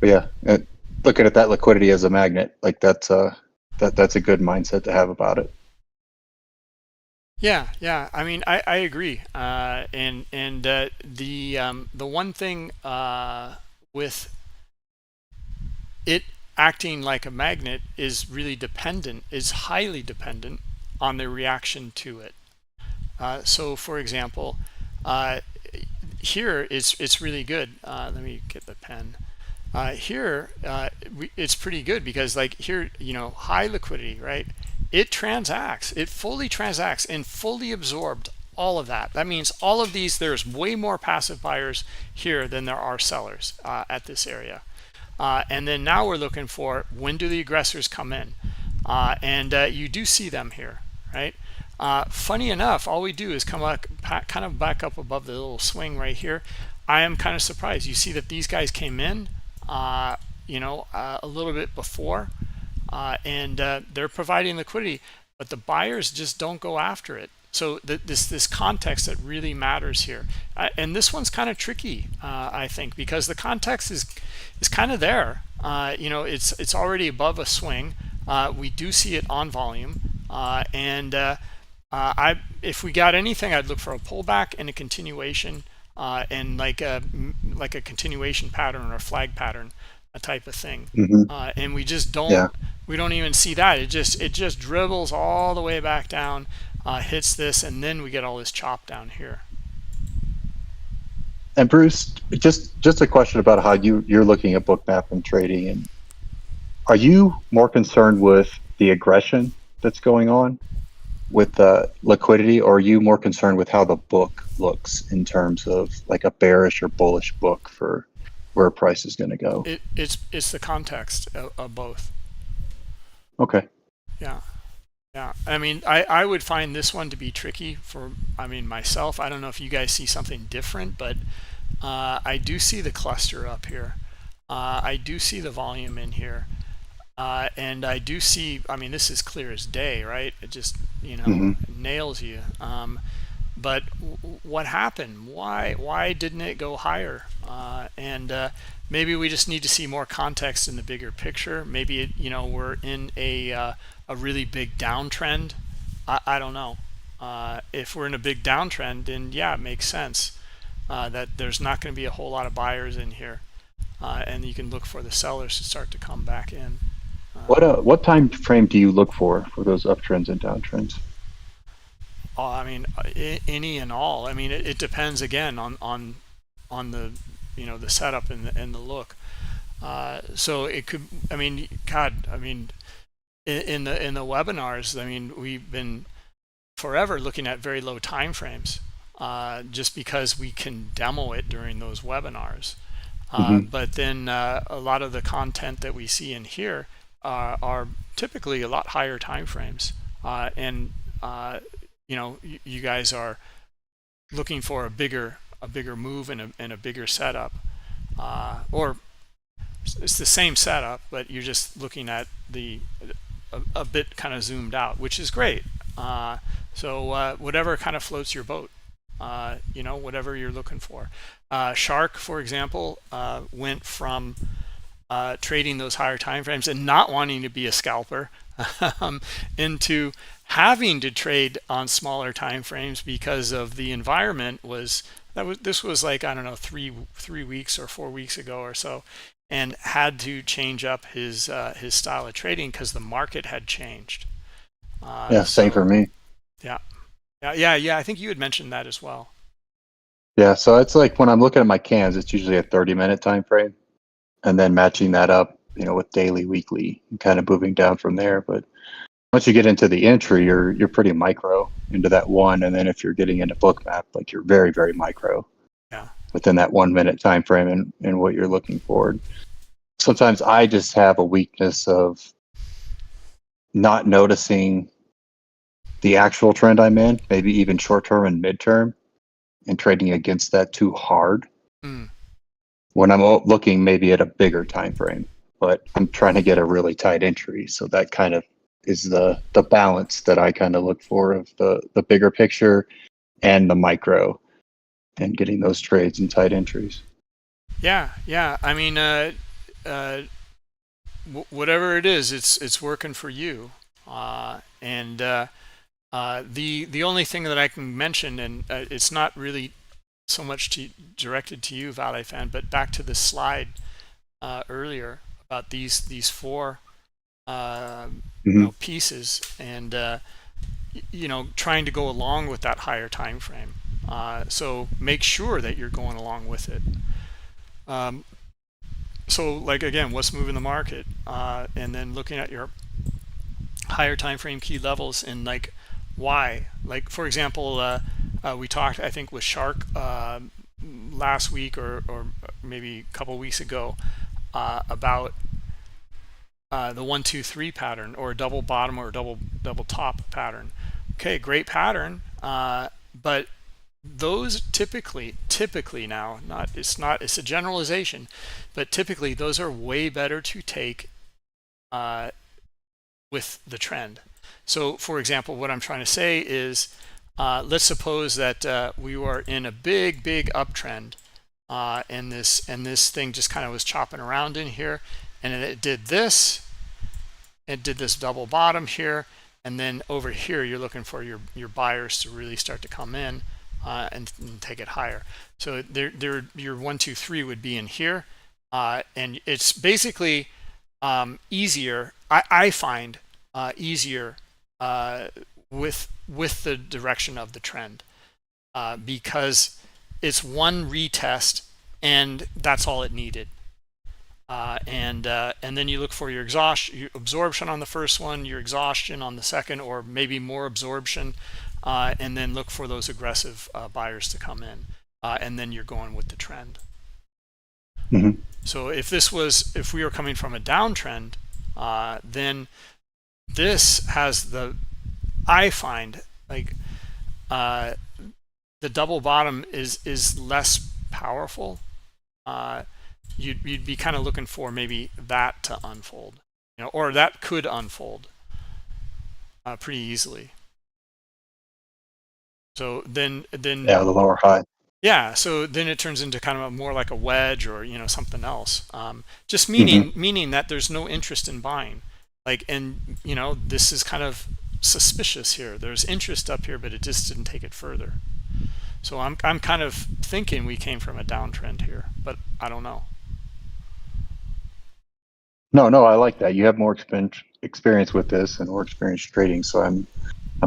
but yeah, looking at that liquidity as a magnet, like that's a good mindset to have about it. Yeah. I mean, I agree. And the one thing with it acting like a magnet is highly dependent on the reaction to it. So for example, here it's really good. Let me get the pen. Here it's pretty good because like here, high liquidity, right? It fully transacts and fully absorbed all of that. That means all of these, there's way more passive buyers here than there are sellers at this area. And then now we're looking for, when do the aggressors come in? And you do see them here, right? Funny enough, all we do is come up, kind of back up above the little swing right here. I am kind of surprised. You see that these guys came in, a little bit before, and they're providing liquidity, but the buyers just don't go after it. So this context that really matters here, and this one's kind of tricky, I think, because the context is kind of there. It's already above a swing. We do see it on volume, and if we got anything, I'd look for a pullback and a continuation, and like a continuation pattern or a flag pattern, a type of thing. And we just don't. Yeah. We don't even see that. It just dribbles all the way back down, hits this, and then we get all this chop down here. And Bruce, just a question about how you're looking at Bookmap and trading, and are you more concerned with the aggression that's going on with liquidity, or are you more concerned with how the book looks in terms of like a bearish or bullish book for where price is going to go? It's the context of both. Okay. Yeah. I mean, I would find this one to be tricky for, myself. I don't know if you guys see something different, but I do see the cluster up here. I do see the volume in here. And I do see, this is clear as day, right? It just, nails you. But what happened? Why didn't it go higher? And maybe we just need to see more context in the bigger picture. Maybe we're in a really big downtrend. I don't know. If we're in a big downtrend, then yeah, it makes sense that there's not going to be a whole lot of buyers in here, and you can look for the sellers to start to come back in. What time frame do you look for those uptrends and downtrends? Any and all. It depends again on the the setup and the look. So it could. In the webinars, we've been forever looking at very low time frames, just because we can demo it during those webinars. But then a lot of the content that we see in here are typically a lot higher time frames, and you guys are looking for a bigger move and a bigger setup, or it's the same setup, but you're just looking at a bit kind of zoomed out, which is great. So whatever kind of floats your boat, whatever you're looking for. Shark, for example, went from trading those higher time frames and not wanting to be a scalper into having to trade on smaller time frames because of the environment. This was like, I don't know, 3 weeks or 4 weeks ago or so, and had to change up his style of trading because the market had changed. Same for me. Yeah. I think you had mentioned that as well. Yeah, so it's like when I'm looking at my cans, it's usually a 30-minute time frame, and then matching that up, with daily, weekly, and kind of moving down from there. But once you get into the entry, you're pretty micro into that one, and then if you're getting into Bookmap, like you're very, very micro. Yeah. Within that 1 minute time frame and what you're looking for. Sometimes I just have a weakness of not noticing the actual trend I'm in, maybe even short term and midterm, and trading against that too hard. When I'm looking maybe at a bigger time frame, but I'm trying to get a really tight entry. So that kind of is the balance that I kind of look for of the bigger picture and the micro, and getting those trades and tight entries. Yeah. I mean, whatever it is, it's working for you. And the only thing that I can mention, and it's not really so much directed to you, Valet fan, but back to the slide earlier about these four pieces, and trying to go along with that higher time frame. So make sure that you're going along with it. So like, again, what's moving the market, and then looking at your higher time frame key levels, and like why. Like, for example, we talked, I think, with Shark last week or maybe a couple weeks ago about the 1 2 3 pattern, or double bottom or double top pattern. Okay, great pattern, but those typically now, it's a generalization, but typically those are way better to take with the trend. So for example, what I'm trying to say is, let's suppose that we were in a big uptrend, and this thing just kind of was chopping around in here, and it did this double bottom here, and then over here you're looking for your buyers to really start to come in and take it higher. So your 1 2 3 would be in here, and it's basically easier, I find easier with the direction of the trend, because it's one retest and that's all it needed. And then you look for your absorption on the first one, your exhaustion on the second, or maybe more absorption, and then look for those aggressive buyers to come in, and then you're going with the trend. So if we were coming from a downtrend, then this has I find like the double bottom is less powerful. You'd be kind of looking for maybe that to unfold, or that could unfold pretty easily. So then the lower high. Yeah, so then it turns into kind of more like a wedge, or something else. Just meaning that there's no interest in buying. Like, and this is kind of suspicious here. There's interest up here, but it just didn't take it further. So I'm kind of thinking we came from a downtrend here, but I don't know. No, I like that. You have more experience with this and more experience trading, so I'm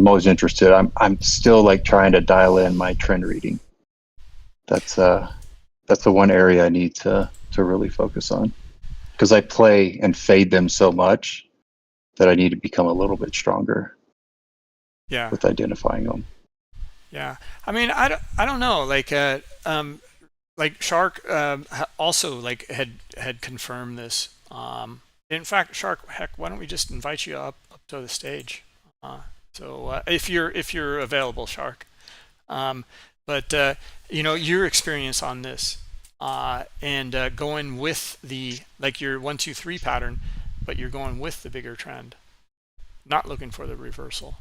always interested. I'm still like trying to dial in my trend reading. That's the one area I need to really focus on, because I play and fade them so much that I need to become a little bit stronger. Yeah. With identifying them. Yeah, I mean, I don't know. Like Shark also like had confirmed this. In fact, Shark, heck, why don't we just invite you up to the stage? So if you're available, Shark. But your experience on this, and going with your 1 2 3 pattern, but you're going with the bigger trend, not looking for the reversal.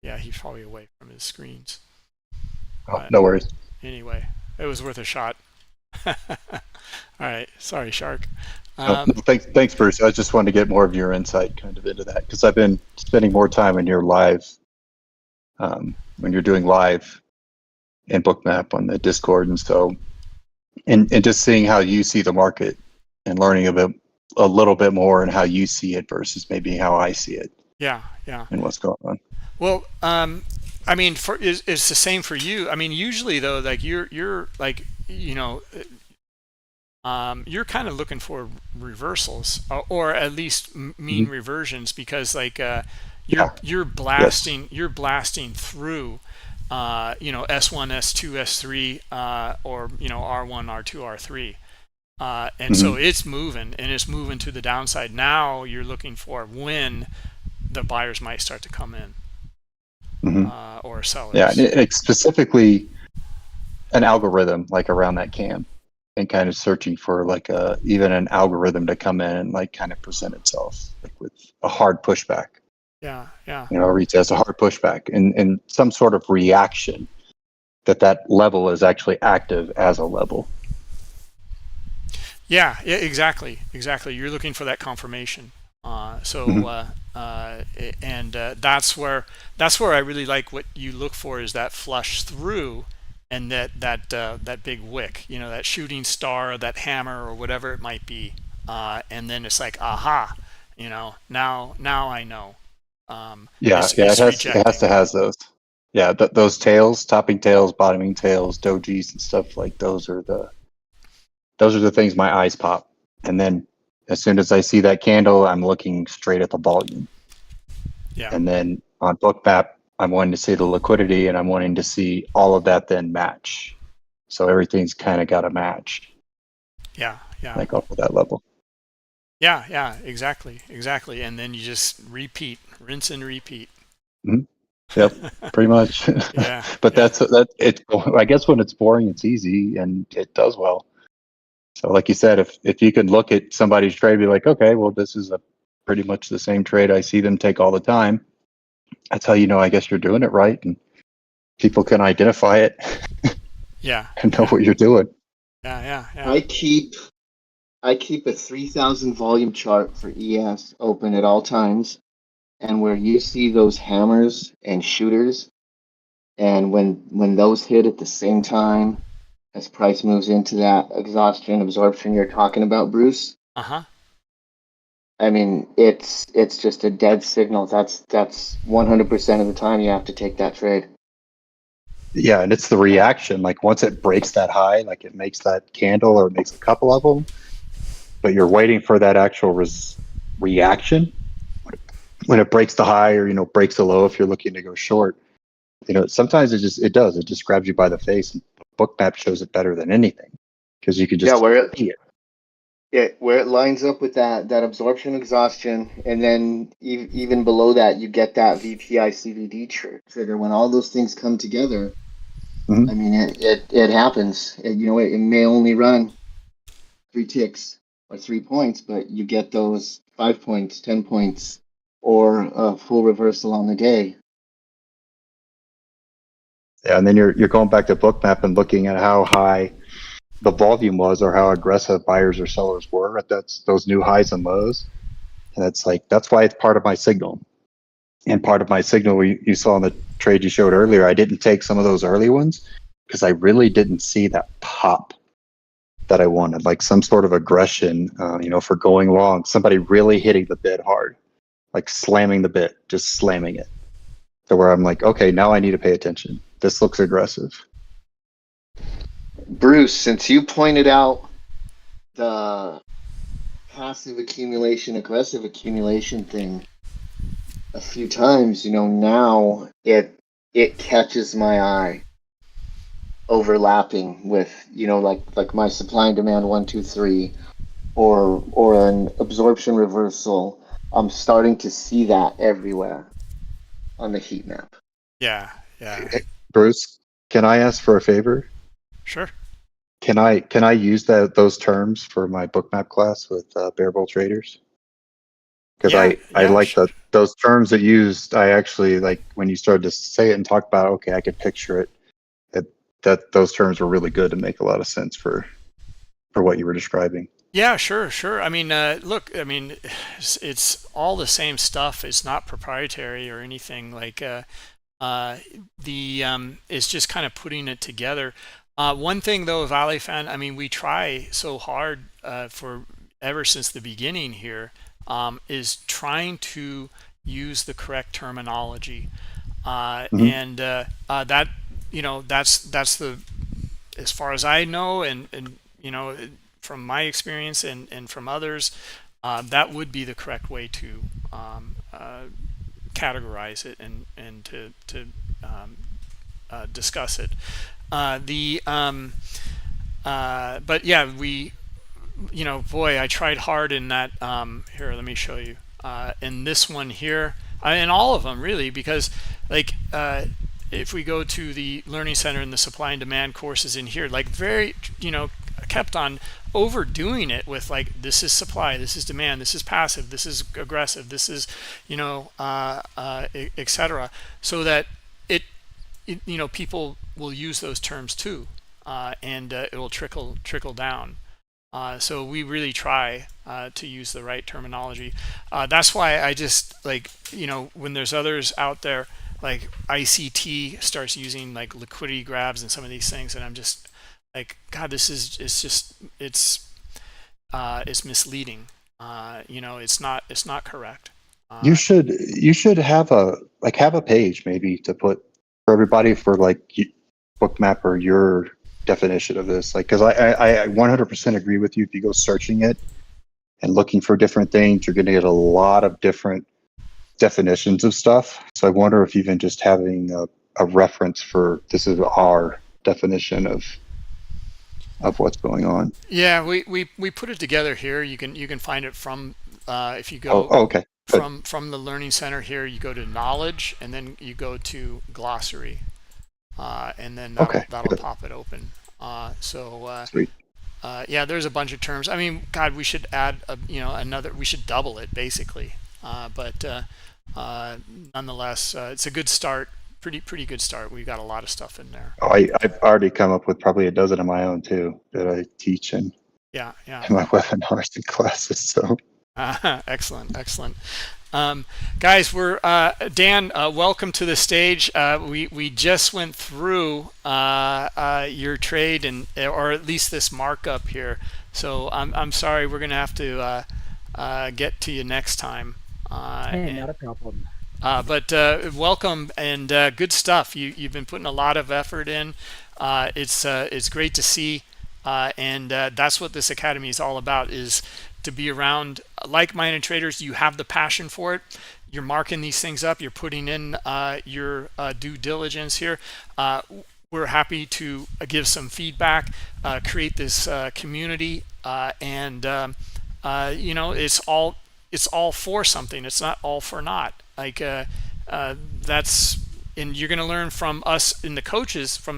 Yeah, he's probably away from his screens. No worries. Anyway, it was worth a shot. All right, sorry, Shark. Thanks, Bruce. I just wanted to get more of your insight kind of into that, because I've been spending more time in your live, when you're doing live in Bookmap on the Discord, and so, and just seeing how you see the market and learning a little bit more and how you see it versus maybe how I see it. Yeah. And what's going on. Well, I mean, it's the same for you. I mean, usually though, like you're like, you're kind of looking for reversals, or at least mean reversions, because like you're blasting through S1, S2, S3, or R1, R2, R3. And so it's moving, and it's moving to the downside. Now you're looking for when the buyers might start to come in, or sellers. Yeah, and it's specifically an algorithm like around that cam, and kind of searching for like even an algorithm to come in and like kind of present itself like with a hard pushback. Yeah. Reads as a hard pushback and some sort of reaction that level is actually active as a level. Yeah, exactly. You're looking for that confirmation. That's where I really like what you look for, is that flush through, and that big wick, that shooting star, or that hammer, or whatever it might be, and then it's like, aha, now I know. It has to have those. Yeah, those tails, topping tails, bottoming tails, dojis and stuff like those are the things my eyes pop. And then as soon as I see that candle, I'm looking straight at the volume. Yeah. And then on Bookmap, I'm wanting to see the liquidity, and I'm wanting to see all of that then match. So everything's kind of got to match. Yeah. Like off of that level. Yeah, exactly. And then you just rinse and repeat. Yep, pretty much. Yeah. But that's I guess when it's boring, it's easy and it does well. So like you said, if you can look at somebody's trade and be like, okay, well, this is pretty much the same trade I see them take all the time. That's how I guess you're doing it right, and people can identify it. Yeah. And know what you're doing. Yeah. I keep a 3,000 volume chart for ES open at all times, and where you see those hammers and shooters, and when those hit at the same time as price moves into that exhaustion absorption you're talking about, Bruce. I mean, it's just a dead signal. That's 100% of the time you have to take that trade. Yeah, and it's the reaction. Like once it breaks that high, like it makes that candle or it makes a couple of them, but you're waiting for that actual reaction. When it breaks the high, or breaks the low, if you're looking to go short, sometimes it just grabs you by the face, and Bookmap shows it better than anything, because you can just see it. Yeah, where it lines up with that absorption exhaustion, and then even below that, you get that VPI CVD trigger. When all those things come together, I mean, it happens. It may only run 3 ticks or 3 points, but you get those 5 points, 10 points, or a full reversal on the day. Yeah, and then you're going back to Bookmap and looking at how high the volume was, or how aggressive buyers or sellers were at those new highs and lows. And that's why it's part of my signal. And part of my signal you saw in the trade you showed earlier, I didn't take some of those early ones because I really didn't see that pop that I wanted, like some sort of aggression, for going long, somebody really hitting the bid hard, like slamming the bid, just slamming it. So where I'm like, okay, now I need to pay attention. This looks aggressive. Bruce, since you pointed out the passive accumulation, aggressive accumulation thing a few times, now it catches my eye overlapping with, like my supply and demand 1, 2, 3, or an absorption reversal. I'm starting to see that everywhere on the heat map. Yeah. Hey, Bruce, can I ask for a favor? Sure. Can I use those terms for my Bookmap class with Bear Bull traders? Because I like those terms that used. I actually like when you started to say it and talk about. Okay, I could picture it. That those terms were really good and make a lot of sense for what you were describing. Yeah, sure. I mean, look, it's all the same stuff. It's not proprietary or anything. Like it's just kind of putting it together. One thing though, Valley fan, I mean, we try so hard for ever since the beginning here, is trying to use the correct terminology, and that that's the, as far as I know, and from my experience and from others, that would be the correct way to categorize it and to discuss it. But yeah, boy, I tried hard in that. Here, let me show you. In this one here, in all of them really, because like if we go to the Learning Center and the supply and demand courses in here, like very, kept on overdoing it with like, this is supply, this is demand, this is passive, this is aggressive, this is, etc. So that people will use those terms too, and it will trickle down. So we really try to use the right terminology. That's why I just like, when there's others out there, like ICT starts using like liquidity grabs and some of these things, and I'm just like, God, it's misleading. It's not correct. You should have a page maybe to put for everybody for like Bookmap or your definition of this, like, because I 100% agree with you. If you go searching it and looking for different things, you're going to get a lot of different definitions of stuff. So I wonder if even just having a reference for this is our definition of what's going on. Yeah, we put it together here. You can find it from if you go okay. from the Learning Center here, you go to knowledge, and then you go to glossary, and then that'll pop it open. Sweet. Yeah, there's a bunch of terms. I mean, God, we should add another. We should double it basically. But nonetheless, it's a good start. Pretty good start. We've got a lot of stuff in there. Oh, I've already come up with probably a dozen of my own too that I teach in yeah my webinars and classes. So excellent. Guys, we're Dan. Welcome to the stage. We just went through your trade or at least this markup here. So I'm sorry. We're gonna have to get to you next time. Not a problem. But welcome and good stuff. You've been putting a lot of effort in. It's great to see, and that's what this academy is all about: is to be around like-minded traders. You have the passion for it. You're marking these things up. You're putting in your due diligence here. We're happy to give some feedback, create this community, and it's all for something. It's not all for naught. Like that's, and you're going to learn from us from the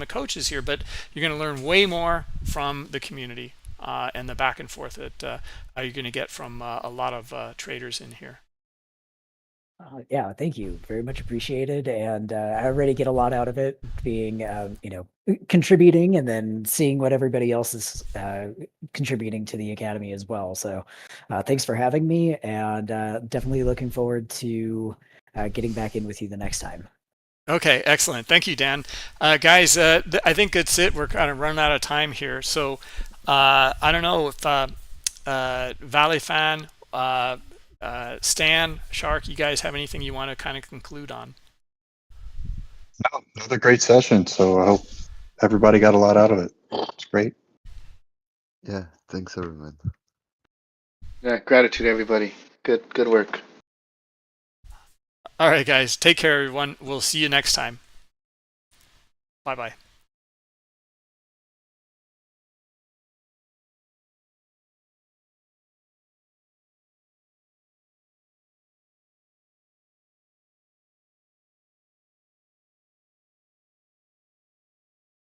coaches here, but you're going to learn way more from the community and the back and forth that you're going to get from a lot of traders in here. Yeah, thank you. Very much appreciated. And I already get a lot out of it, being, contributing and then seeing what everybody else is contributing to the Academy as well. So thanks for having me, and definitely looking forward to getting back in with you the next time. Okay, excellent. Thank you, Dan. Guys, I think that's it. We're kind of running out of time here. So I don't know if Valley Fan, Stan, Shark, you guys have anything you want to kind of conclude on? No, another great session. So I hope everybody got a lot out of it. It's great. Yeah, thanks everyone. Yeah, gratitude everybody. Good work. All right, guys. Take care, everyone. We'll see you next time. Bye-bye.